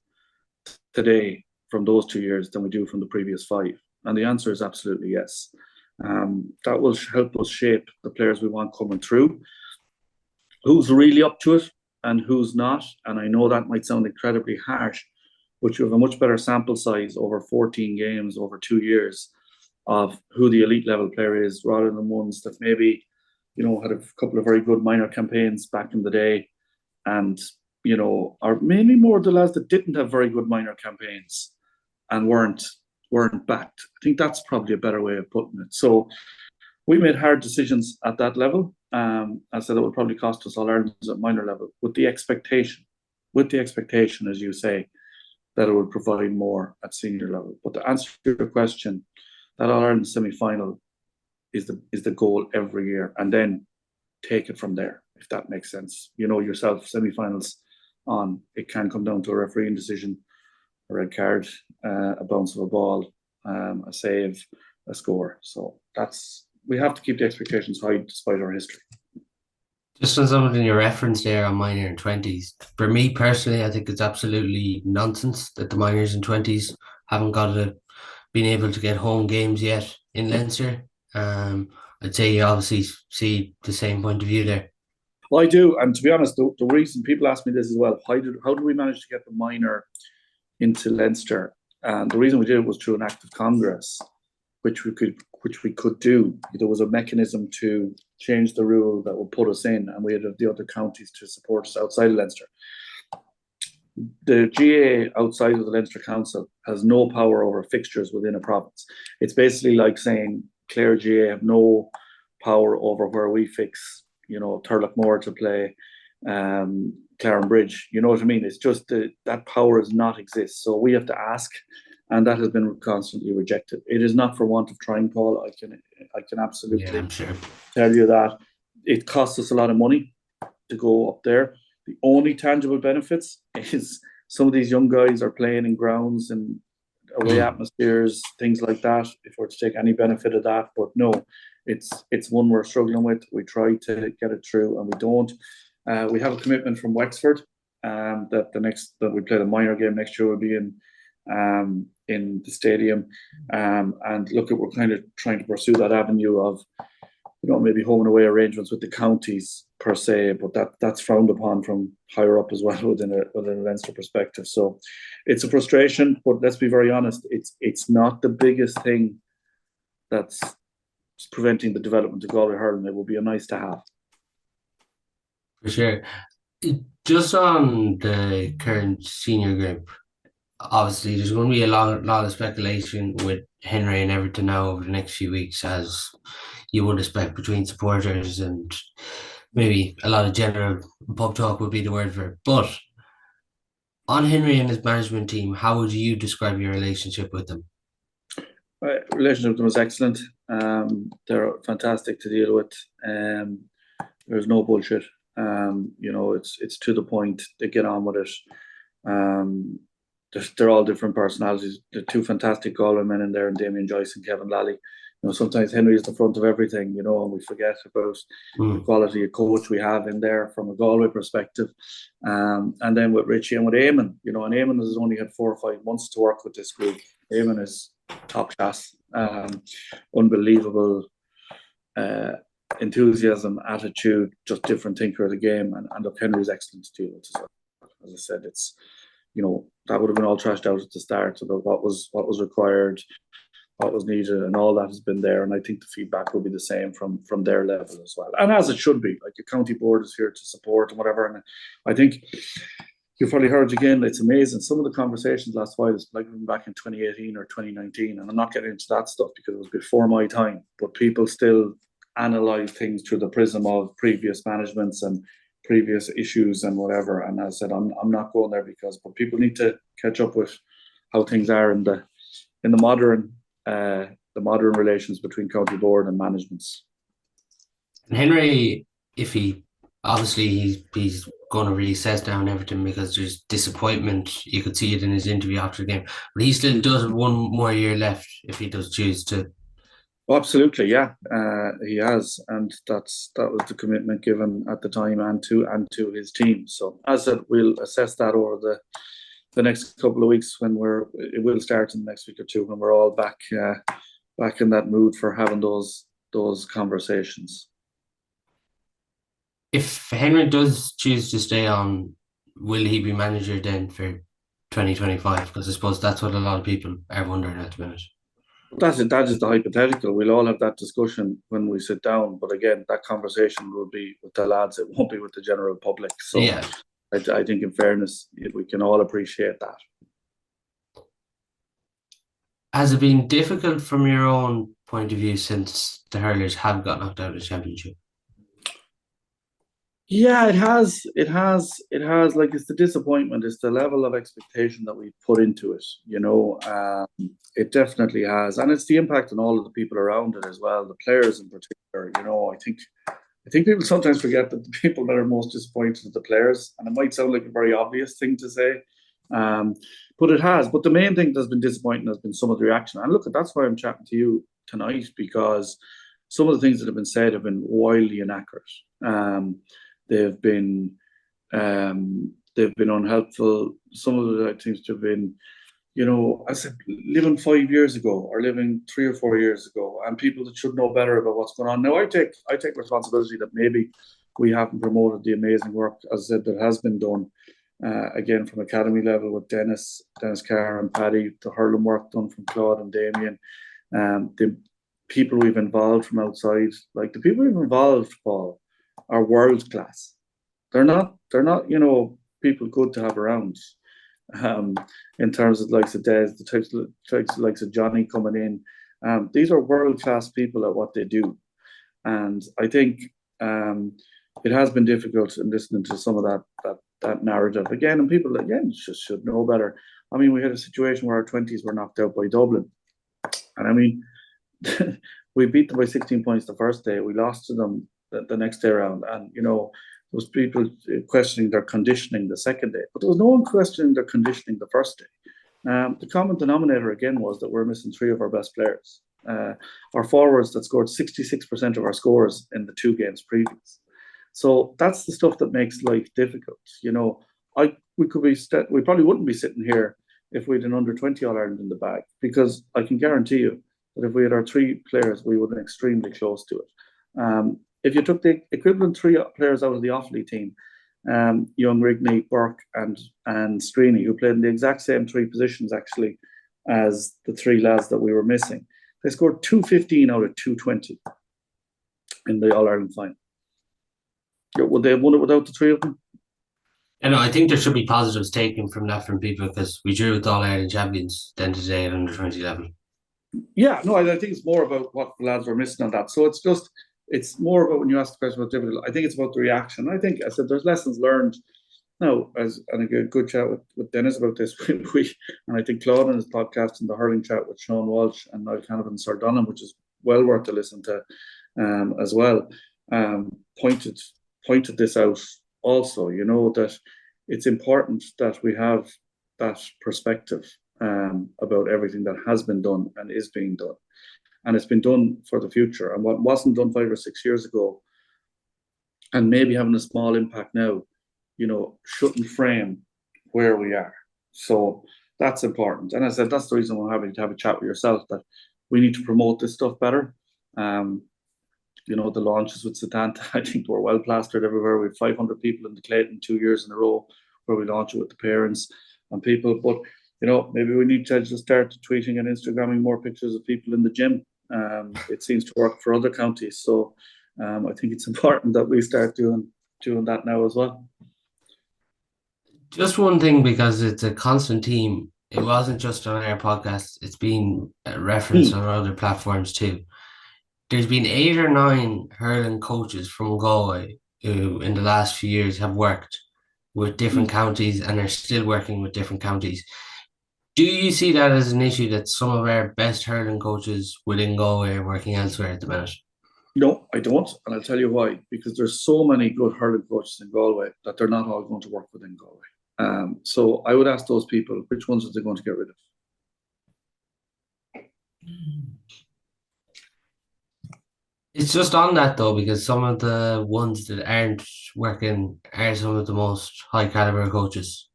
Speaker 2: today from those 2 years than we do from the previous 5? And the answer is absolutely yes. That will help us shape the players we want coming through, who's really up to it and who's not. And I know that might sound incredibly harsh, but you have a much better sample size over 14 games over 2 years of who the elite level player is, rather than ones that maybe, had a couple of very good minor campaigns back in the day, and, or maybe more the lads that didn't have very good minor campaigns and weren't backed. I think that's probably a better way of putting it. So we made hard decisions at that level. I said that would probably cost us All Irelands at minor level, with the expectation, as you say, that it would provide more at senior level. But to answer your question, that All Ireland semi-final is the goal every year, and then take it from there, if that makes sense. Yourself, semi-finals on, it can come down to a refereeing decision, a red card, a bounce of a ball, a save, a score. So we have to keep the expectations high despite our history.
Speaker 1: Just on something you referenced there on minor and 20s, for me personally, I think it's absolutely nonsense that the minors and 20s haven't got been able to get home games yet in Leinster. I'd say you obviously see the same point of view there.
Speaker 2: Well, I do, and to be honest, the reason people ask me this as well: how did we manage to get the minor into Leinster? And the reason we did it was through an act of Congress, which we could do. There was a mechanism to change the rule that would put us in, and we had the other counties to support us outside of Leinster. The GAA outside of the Leinster Council has no power over fixtures within a province. It's basically like saying Clare GAA have no power over where we fix, Turlough to play Claren Bridge. You know what I mean? It's just that power does not exist. So we have to ask, and that has been constantly rejected. It is not for want of trying, Paul. I can absolutely tell you that. It costs us a lot of money to go up there. The only tangible benefits is some of these young guys are playing in grounds and away atmospheres, things like that, if we're to take any benefit of that. But no, it's one we're struggling with. We try to get it through and we don't. We have a commitment from Wexford that we play the minor game next year will be in the stadium. And look, we're kind of trying to pursue that avenue of maybe home and away arrangements with the counties per se, but that's frowned upon from higher up as well within a Leinster perspective. So it's a frustration, but let's be very honest, it's not the biggest thing that's preventing the development of Galway Hurling. It will be a nice to have.
Speaker 1: For sure. Just on the current senior group, obviously there's going to be a lot of speculation with Henry and Everton now over the next few weeks, as you would expect, between supporters, and maybe a lot of general pub talk would be the word for it. But on Henry and his management team, how would you describe your relationship with them?
Speaker 2: Relationship with them is excellent. They're fantastic to deal with. There's no bullshit. It's to the point. They get on with it. They're all different personalities. They're two fantastic Galway men in there, and Damien Joyce and Kevin Lally. Sometimes Henry is the front of everything, and we forget about the quality of coach we have in there from a Galway perspective. And then with Richie and with Eamon, and Eamon has only had 4 or 5 months to work with this group. Eamon is top class, unbelievable enthusiasm, attitude, just different thinker of the game. And look, Henry's excellent to deal with as well. As I said, it's, that would have been all trashed out at the start about what was required, what was needed, and all that has been there. And I think the feedback will be the same from their level as well. And as it should be, like, the county board is here to support and whatever. And I think you've probably heard again, it's amazing. Some of the conversations last while is like back in 2018 or 2019. And I'm not getting into that stuff because it was before my time, but people still analyze things through the prism of previous managements and previous issues and whatever. And as I said, I'm not going there but people need to catch up with how things are in the modern relations between county board and managements.
Speaker 1: And Henry, if he's going to reassess down Everton because there's disappointment. You could see it in his interview after the game, but he still does have 1 more year left if he does choose to.
Speaker 2: Absolutely, yeah, he has, and that was the commitment given at the time and to his team. So as I said, we'll assess that over the next couple of weeks when it will start in the next week or two when we're all back in that mood for having those conversations.
Speaker 1: If Henry does choose to stay on, will he be manager then for 2025? Because I suppose that's what a lot of people are wondering at the minute.
Speaker 2: That is the hypothetical. We'll all have that discussion when we sit down. But again, that conversation will be with the lads. It won't be with the general public. So yeah. I think in fairness, we can all appreciate that.
Speaker 1: Has it been difficult from your own point of view since the hurlers have got knocked out of the championship?
Speaker 2: Yeah, it has. Like, it's the disappointment. It's the level of expectation that we put into it. It definitely has, and it's the impact on all of the people around it as well. The players in particular. I think people sometimes forget that the people that are most disappointed are the players, and it might sound like a very obvious thing to say, but it has. But the main thing that's been disappointing has been some of the reaction. And look, that's why I'm chatting to you tonight, because some of the things that have been said have been wildly inaccurate. They've been unhelpful. Some of the things have been, I said, living 5 years ago or living 3 or 4 years ago, and people that should know better about what's going on. Now, I take responsibility that maybe we haven't promoted the amazing work, as I said, that has been done. Again, from academy level with Dennis Carr and Paddy, the hurling work done from Claude and Damien, the people we've involved from outside, like the people we've involved, Paul, are world class. They're not, people good to have around. In terms of likes of Des, the types of likes of Johnny coming in. These are world class people at what they do, and I think it has been difficult in listening to some of that narrative again. And people again just should know better. I mean, we had a situation where our 20s were knocked out by Dublin, and I mean, we beat them by 16 points the first day. We lost to them the next day around, and there was people questioning their conditioning the second day, but there was no one questioning their conditioning the first day. The common denominator again was that we're missing three of our best players. Our forwards that scored 66% of our scores in the 2 games previous. So that's the stuff that makes life difficult. We probably wouldn't be sitting here if we had an under-20 All-Ireland in the bag, because I can guarantee you that if we had our 3 players, we would have been extremely close to it. If you took the equivalent 3 players out of the Offaly team, Young, Rigney, Burke, and Streeny, who played in the exact same 3 positions actually as the 3 lads that we were missing, they scored 215 out of 220 in the All-Ireland final. Would they have won it without the 3 of them?
Speaker 1: And I think there should be positives taken from that from people, because we drew with All-Ireland champions then today at under 20 level.
Speaker 2: Yeah, no, I think it's more about what the lads were missing on that. So it's more about when you ask the question about difficult, I think it's about the reaction. I think, I said, there's lessons learned. Now, and a good chat with Dennis about this, and I think Claude in his podcast and the hurling chat with Sean Walsh and Niall Canavan and Sir Donham, which is well worth to listen to as well, pointed this out also, that it's important that we have that perspective about everything that has been done and is being done. And it's been done for the future. And what wasn't done 5 or 6 years ago, and maybe having a small impact now, shouldn't frame where we are. So that's important. And I said, that's the reason we're having to have a chat with yourself, that we need to promote this stuff better. The launches with Satanta, I think we're well plastered everywhere. We have 500 people in the Clayton 2 years in a row where we launch it with the parents and people. But, maybe we need to just start tweeting and Instagramming more pictures of people in the gym. It seems to work for other counties. So I think it's important that we start doing that now as well.
Speaker 1: Just one thing, because it's a constant theme. It wasn't just on our podcast. It's been referenced on other platforms too. There's been 8 or 9 hurling coaches from Galway who in the last few years have worked with different counties and are still working with different counties. Do you see that as an issue, that some of our best hurling coaches within Galway are working elsewhere at the minute?
Speaker 2: No, I don't. And I'll tell you why. Because there's so many good hurling coaches in Galway that they're not all going to work within Galway. So I would ask those people, which ones are they going to get rid of?
Speaker 1: It's just on that though, because some of the ones that aren't working are some of the most high caliber coaches.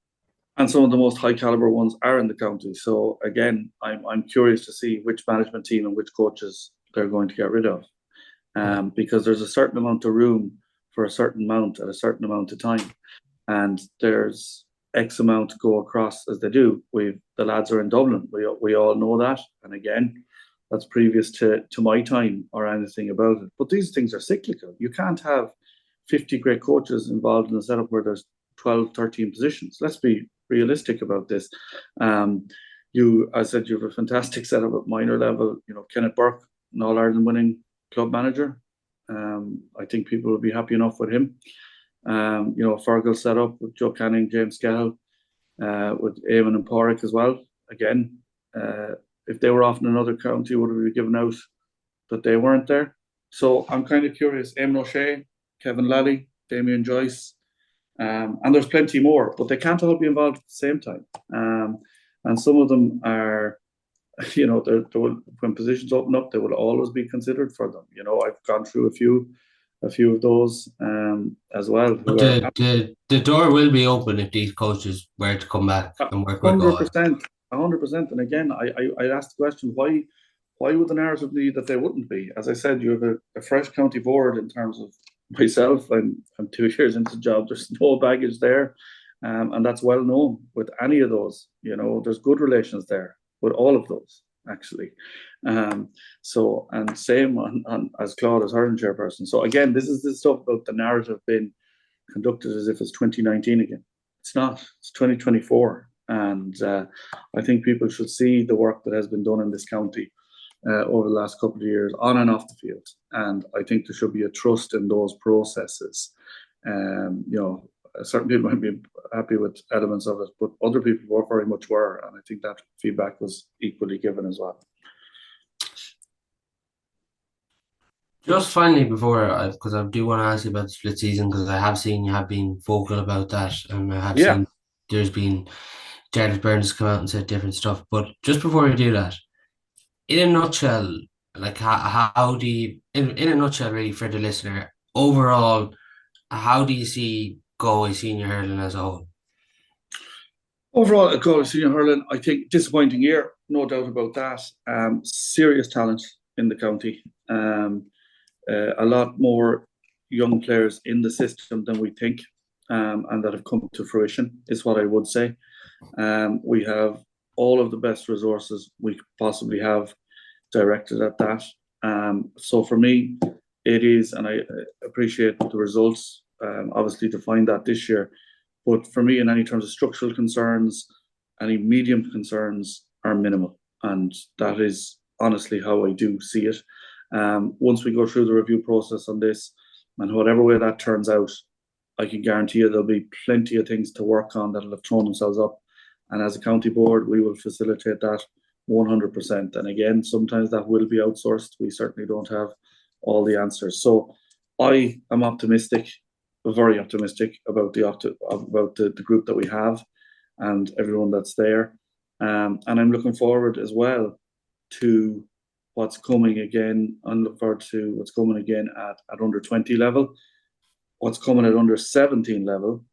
Speaker 2: And some of the most high caliber ones are in the county. So again, I'm curious to see which management team and which coaches they're going to get rid of. Because there's a certain amount of room for a certain amount at a certain amount of time. And there's X amount to go across as they do. The lads are in Dublin. We all know that. And again, that's previous to my time or anything about it. But these things are cyclical. You can't have 50 great coaches involved in a setup where there's 12, 13 positions. Let's be realistic about this. I said you have a fantastic setup at minor level. Kenneth Burke, an All-Ireland winning club manager. I think people will be happy enough with him. Fergal set up with Joe Canning, James Scahill, with Eamon and Porrick as well. Again, if they were off in another county, would we be given out that they weren't there? So I'm kind of curious. Eamon O'Shea, Kevin Lally, Damien Joyce, and there's plenty more, but they can't all be involved at the same time. And some of them are, when positions open up, they will always be considered for them. I've gone through a few of those as well.
Speaker 1: But the door will be open if these coaches were to come back and work with
Speaker 2: 100%. 100%. And again, I asked the question, why would the narrative be that they wouldn't be? As I said, you have a fresh county board in terms of myself. I'm 2 years into the job. There's no baggage there. And that's well known with any of those. There's good relations there with all of those, actually. So, and same on as Claude as hurling chairperson. So again, this is the stuff about the narrative being conducted as if it's 2019 again. It's not. It's 2024. And I think people should see the work that has been done in this county over the last couple of years, on and off the field. And I think there should be a trust in those processes. Certain people might be happy with elements of it, but other people very much were. And I think that feedback was equally given as well.
Speaker 1: Just finally, because I do want to ask you about the split season, because I have seen you have been vocal about that, and I have seen there's been Jared Burns come out and said different stuff. But just before we do that, in a nutshell, like how do you, in a nutshell, really, for the listener, overall, how do you see Galway senior hurling as a whole?
Speaker 2: Overall, at Galway senior hurling, I think disappointing year, no doubt about that. Serious talent in the county. A lot more young players in the system than we think, and that have come to fruition, is what I would say. We have all of the best resources we could possibly have directed at that. So for me, it is, and I appreciate the results, obviously, to find that this year. But for me, in any terms of structural concerns, any medium concerns are minimal. And that is honestly how I do see it. Once we go through the review process on this, and whatever way that turns out, I can guarantee you there'll be plenty of things to work on that'll have thrown themselves up. And as a county board, we will facilitate that 100%. And again, sometimes that will be outsourced. We certainly don't have all the answers. So I am optimistic, very optimistic about the group that we have and everyone that's there. And I'm looking forward as well to what's coming again. I'm looking forward to what's coming again at under 20 level, what's coming at under 17 level,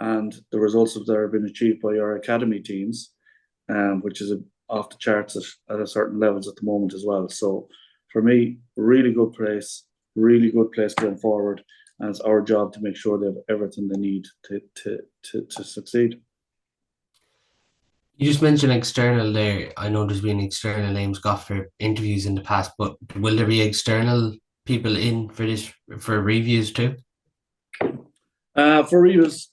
Speaker 2: and the results that have been achieved by our academy teams, which is off the charts at a certain levels at the moment as well. So for me, really good place going forward. And it's our job to make sure they have everything they need to succeed.
Speaker 1: You just mentioned external there. I know there's been external names got for interviews in the past, but will there be external people in for this, for reviews too?
Speaker 2: For reviews,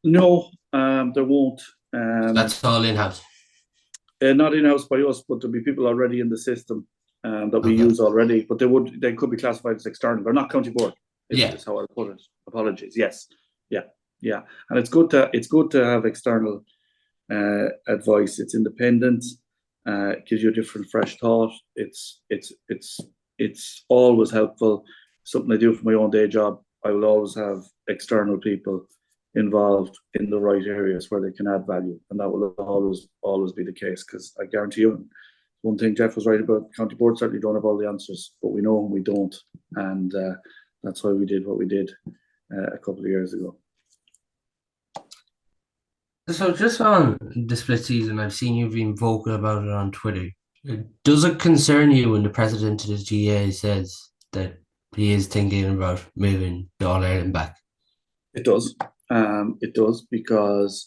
Speaker 2: no, there won't.
Speaker 1: That's all in-house?
Speaker 2: Not in-house by us, but there'll be people already in the system that we use already, but they could be classified as external. They're not county board. Is how I put it. Apologies. Yes. Yeah. And it's good to have external advice. It's independent. It gives you a different, fresh thought. It's always helpful. Something I do for my own day job. I will always have external people involved in the right areas where they can add value, and that will always be the case. Because I guarantee you, one thing Jeff was right about: county board certainly don't have all the answers, but we know when we don't, and that's why we did what we did a couple of years ago.
Speaker 1: So just on the split season, I've seen you've been vocal about it on Twitter. Does it concern you when the president of the GAA says that he is thinking about moving the All-Ireland back?
Speaker 2: It does. It does, because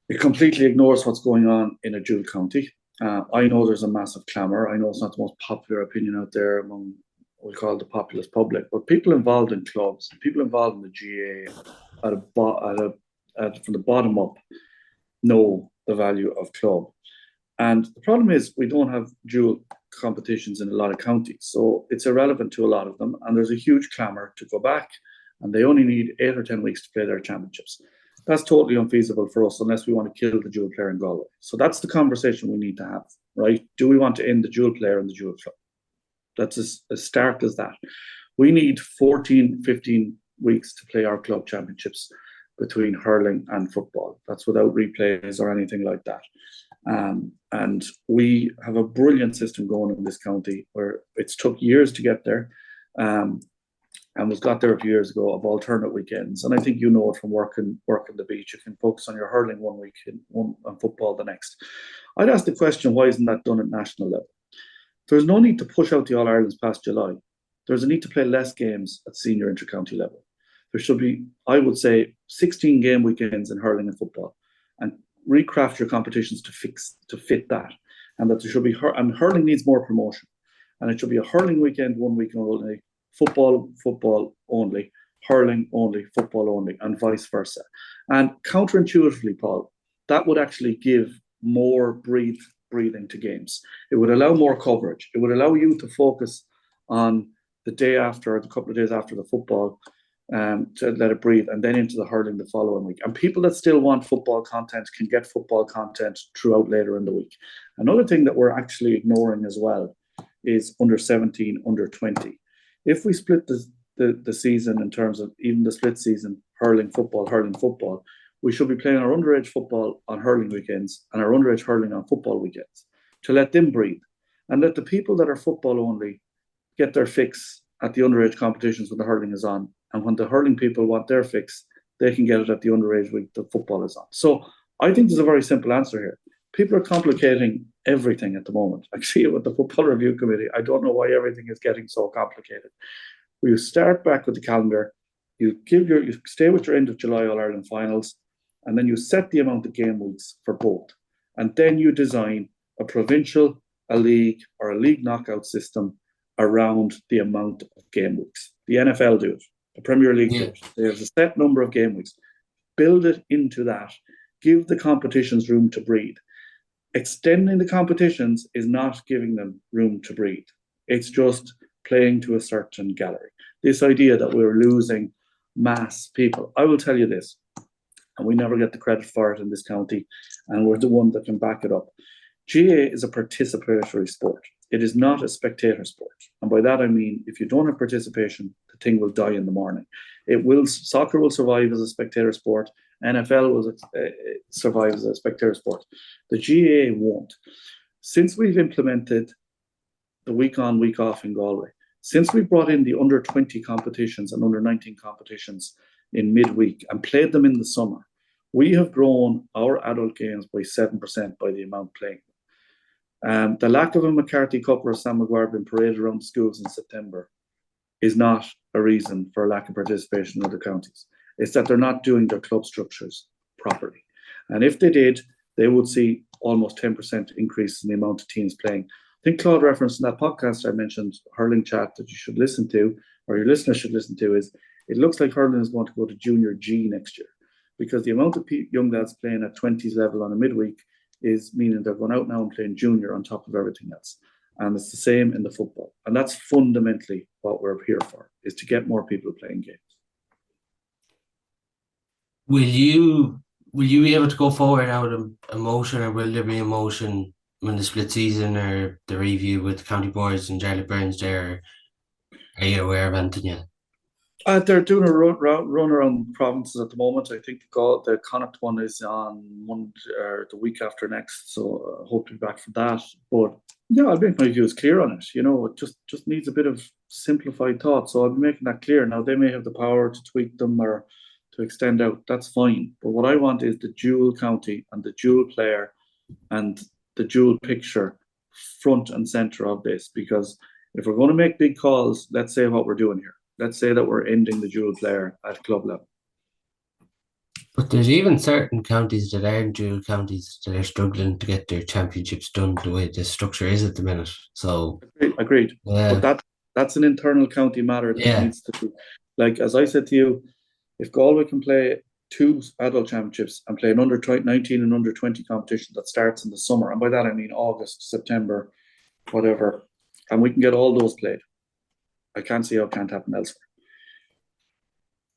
Speaker 2: it completely ignores what's going on in a dual county. I know there's a massive clamour. I know it's not the most popular opinion out there among what we call the populist public, but people involved in clubs, people involved in the GAA from the bottom up know the value of club. And the problem is we don't have dual competitions in a lot of counties, so it's irrelevant to a lot of them, and there's a huge clamour to go back, and they only need 8 or 10 weeks to play their championships. That's totally unfeasible for us unless we want to kill the dual player in Galway. So that's the conversation we need to have, right? Do we want to end the dual player and the dual club? That's as stark as that. We need 14, 15 weeks to play our club championships between hurling and football. That's without replays or anything like that. And we have a brilliant system going in this county where it's took years to get there. And was got there a few years ago, of alternate weekends. And I think you know it from working the beach. You can focus on your hurling one week and football the next. I'd ask the question, why isn't that done at national level? There's no need to push out the All-Irelands past July. There's a need to play less games at senior inter-county level. There should be, I would say, 16 game weekends in hurling and football, and recraft your competitions to fit that. And that there should be, and hurling needs more promotion. And it should be a hurling weekend, 1 week only, football only, hurling only, football only, and vice versa. And counterintuitively, Paul, that would actually give more breathing to games. It would allow more coverage. It would allow you to focus on the day after, or the couple of days after the football, to let it breathe, and then into the hurling the following week. And people that still want football content can get football content throughout later in the week. Another thing that we're actually ignoring as well is under 17, under 20. If we split the season in terms of even the split season, hurling, football, we should be playing our underage football on hurling weekends and our underage hurling on football weekends, to let them breathe, and let the people that are football only get their fix at the underage competitions when the hurling is on. And when the hurling people want their fix, they can get it at the underage week the football is on. So I think there's a very simple answer here. People are complicating everything at the moment. I see it with the Football Review Committee. I don't know why everything is getting so complicated. You start back with the calendar, you stay with your end of July All-Ireland finals, and then you set the amount of game weeks for both. And then you design a provincial, a league, or a league knockout system around the amount of game weeks. The NFL do it. The Premier League do it. There's a set number of game weeks. Build it into that. Give the competitions room to breathe. Extending the competitions is not giving them room to breathe. It's just playing to a certain gallery. This idea that we're losing mass people. I will tell you this, and we never get the credit for it in this county, and we're the one that can back it up. GAA is a participatory sport. It is not a spectator sport. And by that I mean, if you don't have participation, the thing will die in the morning. Soccer will survive as a spectator sport. NFL will survive as a spectator sport. The GAA won't. Since we've implemented the week on, week off in Galway, since we brought in the under 20 competitions and under 19 competitions in midweek and played them in the summer, we have grown our adult games by 7% by the amount playing. The lack of a McCarthy Cup or a Sam Maguire being paraded around the schools in September is not a reason for a lack of participation in other counties. It's that they're not doing their club structures properly. And if they did, they would see almost 10% increase in the amount of teams playing. I think Claude referenced in that podcast I mentioned, Hurling Chat, that you should listen to, or your listeners should listen to, is it looks like hurling is going to go to Junior G next year, because the amount of young lads playing at 20s level on a midweek is meaning they're going out now and playing junior on top of everything else. And it's the same in the football. And that's fundamentally what we're here for, is to get more people playing games.
Speaker 1: Will you be able to go forward out of emotion, or will there be emotion when the split season or the review with the county boards and Charlie Burns there? Are you aware of anything yet?
Speaker 2: They're doing a run around provinces at the moment. I think the Connacht one is on Monday or the week after next, so I hope to be back for that. But yeah, I'll make my views clear on it. You know, it just needs a bit of simplified thought. So I'll be making that clear. Now, they may have the power to tweak them or to extend out. That's fine. But what I want is the dual county and the dual player and the dual picture front and center of this. Because if we're going to make big calls, let's say what we're doing here. Let's say that we're ending the dual player at club level.
Speaker 1: But there's even certain counties that aren't dual counties that are struggling to get their championships done the way the structure is at the minute. So
Speaker 2: agreed. But that's an internal county matter that needs to be, like, as I said to you, if Galway can play 2 adult championships and play an under 19 and under 20 competition that starts in the summer, and by that I mean August, September, whatever, and we can get all those played, I can't see how it can't happen elsewhere.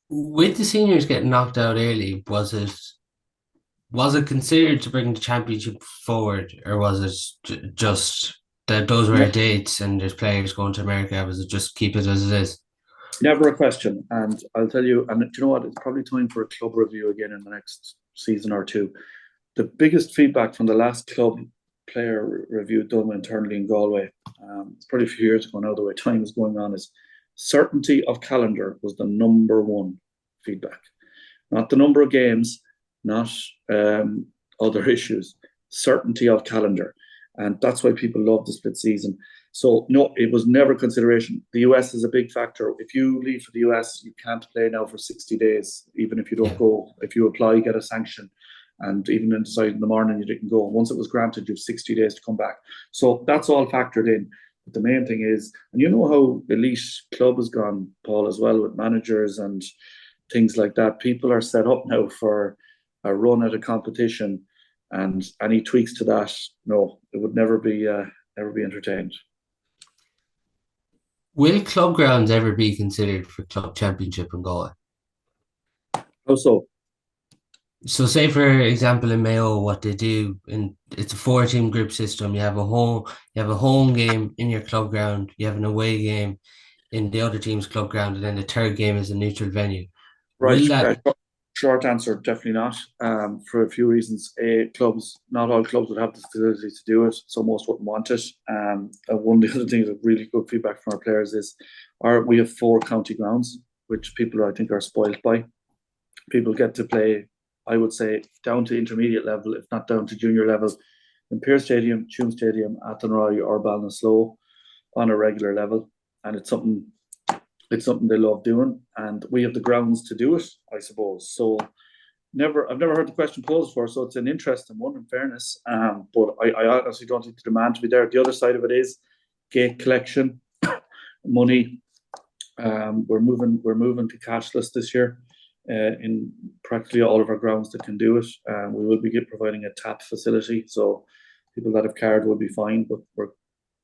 Speaker 1: With the seniors getting knocked out early, was it considered to bring the championship forward, or was it just that those were dates and there's players going to America? Was it just keep it as it is?
Speaker 2: Never a question. And I'll tell you, and do you know what? It's probably time for a club review again in the next season or two. The biggest feedback from the last club player review done internally in Galway, it's probably a few years ago now, the way time is going on, is certainty of calendar was the number one feedback. Not the number of games, not other issues. certainty of calendar. And that's why people love the split season. So no, it was never consideration. The US is a big factor. If you leave for the US, you can't play now for 60 days, even if you don't go. If you apply, you get a sanction. And even then decide in the morning you didn't go. Once it was granted, you have 60 days to come back. So that's all factored in. But the main thing is, and you know how elite club has gone, Paul, as well, with managers and things like that. People are set up now for a run at a competition, and any tweaks to that, no, it would never be entertained.
Speaker 1: Will club grounds ever be considered for club championship in Galway?
Speaker 2: How so?
Speaker 1: So, say for example, in Mayo, what they do it's a 4-team group system. You have a home game in your club ground. You have an away game in the other team's club ground, and then the third game is a neutral venue.
Speaker 2: Right.
Speaker 1: Will that?
Speaker 2: Short answer, definitely not. For a few reasons. Not all clubs would have the facility to do it, so most wouldn't want it. One of the other things with really good feedback from our players is, we have 4 county grounds, which people I think are spoilt by. People get to play, I would say, down to intermediate level, if not down to junior level, in Pearse Stadium, Tuam Stadium, Athenry or Ballinasloe on a regular level, and it's something they love doing, and we have the grounds to do it, I suppose. So I've never heard the question posed before, so it's an interesting one, in fairness. But I honestly don't think the demand to be there. The other side of it is gate collection, money. We're moving to cashless this year in practically all of our grounds that can do it. We will be providing a tap facility, so people that have card will be fine, but we're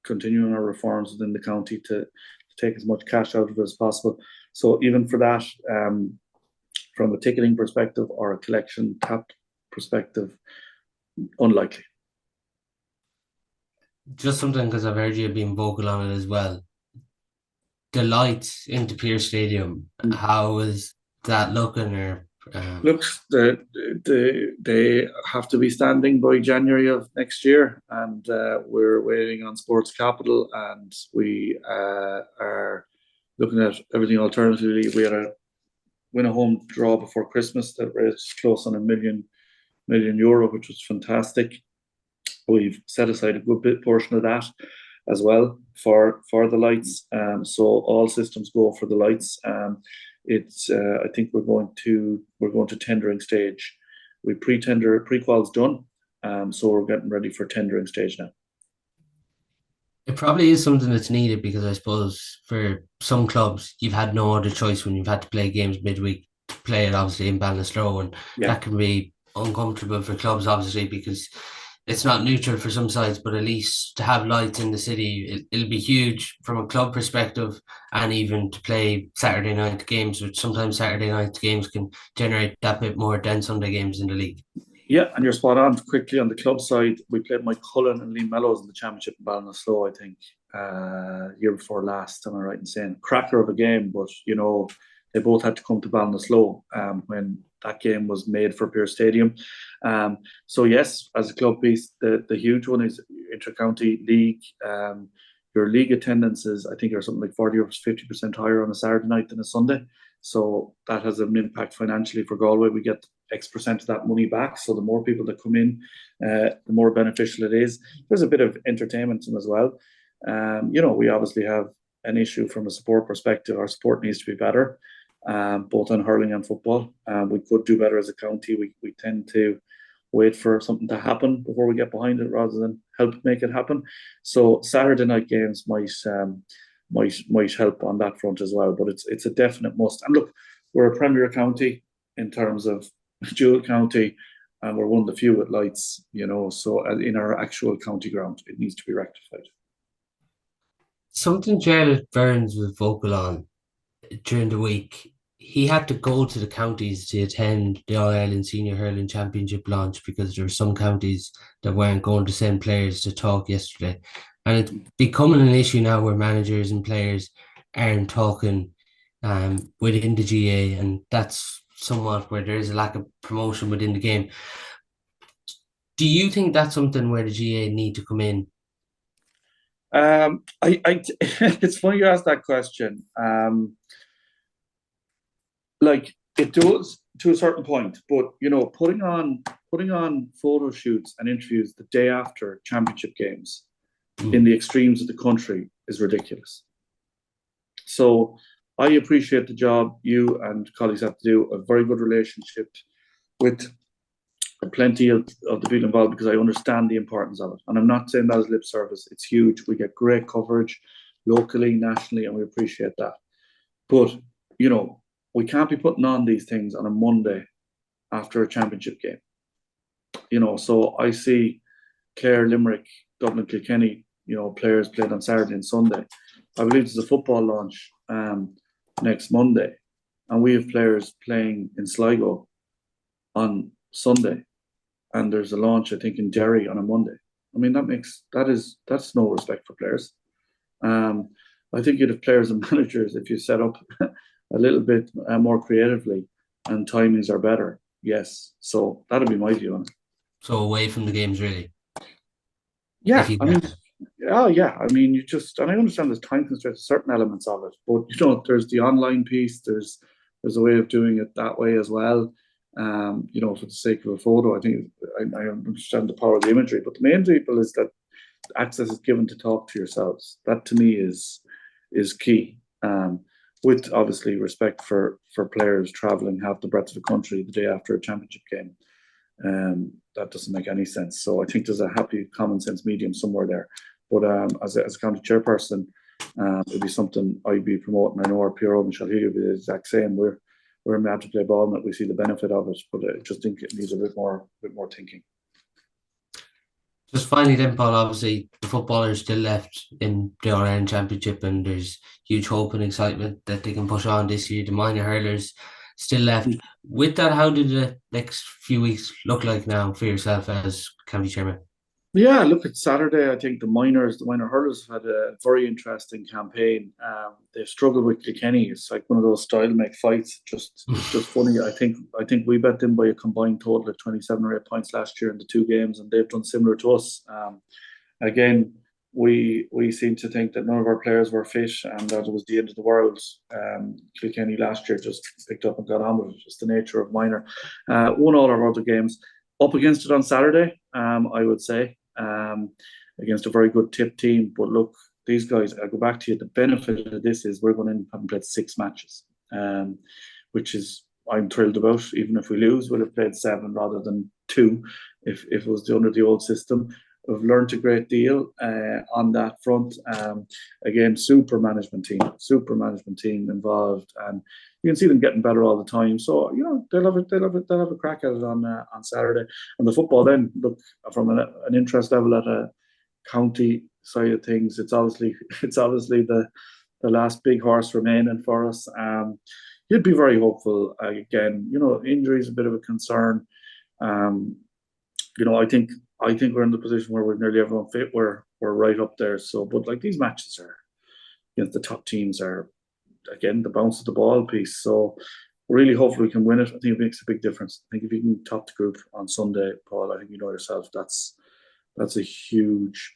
Speaker 2: continuing our reforms within the county to take as much cash out of it as possible. So even for that, from a ticketing perspective or a collection tap perspective, unlikely.
Speaker 1: Just something, because I've heard you being vocal on it as well. The lights into Pearse Stadium, how is that looking?
Speaker 2: Looks, they have to be standing by January of next year, and we're waiting on Sports Capital, and we are looking at everything alternatively. We had a win a home draw before Christmas that raised close on €1 million, which was fantastic. We've set aside a good portion of that as well for the lights. So all systems go for the lights. I think we're going to tendering stage. We pre-qual's done, so we're getting ready for tendering stage now.
Speaker 1: It probably is something that's needed, because I suppose for some clubs you've had no other choice when you've had to play games midweek to play it obviously in Ballinasloe, and that can be uncomfortable for clubs obviously, because it's not neutral for some sides, but at least to have lights in the city, it'll be huge from a club perspective, and even to play Saturday night games, which sometimes Saturday night games can generate that bit more than Sunday games in the league.
Speaker 2: Yeah, and you're spot on. Quickly on the club side, we played Mike Cullen and Liam Mellows in the championship in Ballinasloe, I think, year before last. Am I right in saying? Cracker of a game, but they both had to come to Ballinasloe when that game was made for Pearse Stadium. So yes, as a club piece, the huge one is inter-county league. Your league attendances, I think, are something like 40 or 50% higher on a Saturday night than a Sunday. So that has an impact financially for Galway. We get X% of that money back. So the more people that come in, the more beneficial it is. There's a bit of entertainment as well. We obviously have an issue from a support perspective. Our support needs to be better, both on hurling and football. We could do better as a county. We tend to wait for something to happen before we get behind it rather than help make it happen. So Saturday night games might help on that front as well. But it's a definite must. And look, we're a Premier County in terms of dual county, and we're one of the few with lights, so in our actual county ground, it needs to be rectified.
Speaker 1: Something Jared Burns was vocal on during the week. He had to go to the counties to attend the All-Ireland Senior Hurling Championship launch, because there were some counties that weren't going to send players to talk yesterday. And it's becoming an issue now where managers and players aren't talking within the GAA, and that's somewhat where there is a lack of promotion within the game. Do you think that's something where the GAA need to come in?
Speaker 2: It's funny you ask that question. Like, it does to a certain point, but putting on putting on photo shoots and interviews the day after championship games in the extremes of the country is ridiculous. So I appreciate the job you and colleagues have to do, a very good relationship with plenty of the people involved, because I understand the importance of it. And I'm not saying that as lip service. It's huge. We get great coverage locally, nationally, and we appreciate that. But, we can't be putting on these things on a Monday after a championship game. So I see Clare, Limerick, Dublin, Kilkenny, players played on Saturday and Sunday. I believe there's a football launch next Monday, and we have players playing in Sligo on Sunday, and there's a launch, I think, in Derry on a Monday. I mean, that's no respect for players. I think you'd have players and managers if you set up a little bit more creatively and timings are better. Yes, so that'd be my view on it.
Speaker 1: So away from the games, really.
Speaker 2: Yeah, I mean, and I understand there's time constraints, certain elements of it, but there's the online piece. There's a way of doing it that way as well. For the sake of a photo, I think I understand the power of the imagery, but the main people is that access is given to talk to yourselves. That to me is key. With obviously respect for players traveling half the breadth of the country the day after a championship game. That doesn't make any sense. So I think there's a happy common sense medium somewhere there. But as a county chairperson, it'd be something I'd be promoting. I know our PRO Michelle Healy would be the exact same. We're mad to play ball and that we see the benefit of it, but I just think it needs a bit more thinking.
Speaker 1: Just finally then, Paul, obviously the footballers still left in the All-Ireland Championship, and there's huge hope and excitement that they can push on this year. The minor hurlers still left. With that, how did the next few weeks look like now for yourself as county chairman?
Speaker 2: Yeah, look, at Saturday, I think the minor hurlers had a very interesting campaign. They've struggled with Kilkenny. It's like one of those style make fights. It's just funny. I think we bet them by a combined total of 27 or 8 points last year in the two games, and they've done similar to us. Again, we seem to think that none of our players were fit and that it was the end of the world. Kilkenny last year just picked up and got on with it. Just the nature of minor. Won all our other games. Up against it on Saturday, I would say. Against a very good tip team. But look, these guys, I go back to you, the benefit of this is we're going in having played 6 matches, which is I'm thrilled about. Even if we lose, we'll have played 7 rather than 2 if it was under the old system. We've learned a great deal on that front. Again, super management team involved, and you can see them getting better all the time. So they'll have a crack at it on Saturday. And the football then, look, from an interest level at a county side of things, it's obviously the last big horse remaining for us. You'd be very hopeful. Again, injury is a bit of a concern. I think we're in the position where we're nearly everyone fit. We're right up there. So, but like these matches are against the top teams are again the bounce of the ball piece. So, really hopefully we can win it. I think it makes a big difference. I think if you can top the group on Sunday, Paul, I think you know yourself that's a huge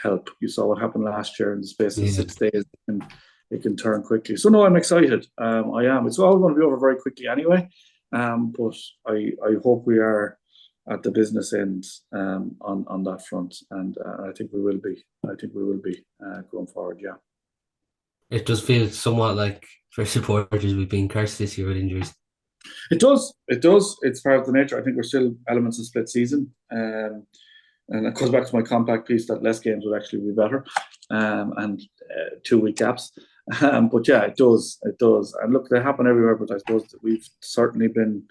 Speaker 2: help. You saw what happened last year in the space of 6 days, and it can turn quickly. So no, I'm excited. I am. It's all going to be over very quickly anyway. But I hope we are at the business end on that front, and I think we will be. Going forward. Yeah.
Speaker 1: It does feel somewhat like for supporters we've been cursed this year with injuries.
Speaker 2: It does. It's part of the nature. I think we're still elements of split season, and it goes back to my compact piece that less games would actually be better, and 2-week gaps. But yeah, it does. And look, they happen everywhere. But I suppose that we've certainly been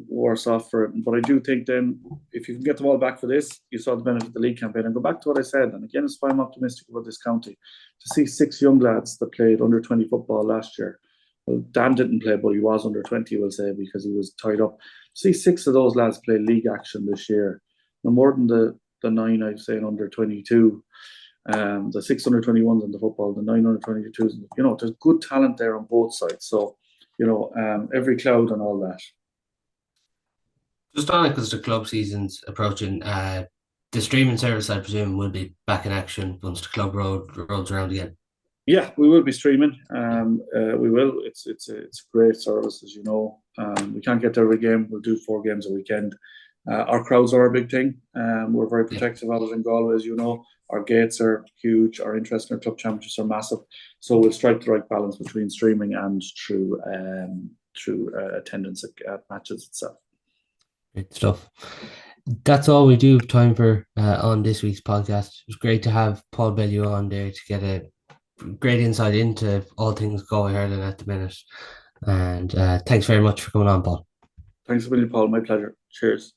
Speaker 2: worse off for it. But I do think then if you can get them all back for this, you saw the benefit of the league campaign. And go back to what I said, and again, it's why I'm optimistic about this county. To see 6 young lads that played under 20 football last year. Well, Dan didn't play, but he was under 20, we'll say, because he was tied up. See 6 of those lads play league action this year. No more than the 9, I'd say, in under 22. The 6 under 21s in the football, the 9 under 22s. There's good talent there on both sides. So, every cloud and all that.
Speaker 1: Just on it, because the club season's approaching, the streaming service, I presume, will be back in action once the club rolls around again.
Speaker 2: Yeah, we will be streaming. We will. It's a great service, as you know. We can't get to every game. We'll do 4 games a weekend. Our crowds are a big thing. We're very protective of it in Galway, as you know. Our gates are huge. Our interest in our club championships are massive. So we'll strike the right balance between streaming and through attendance at matches itself.
Speaker 1: Great stuff. That's all we do have time for on this week's podcast. It was great to have Paul Bellew on there to get a great insight into all things Galway Hurling at the minute. And thanks very much for coming on, Paul.
Speaker 2: Thanks a million, Paul. My pleasure. Cheers.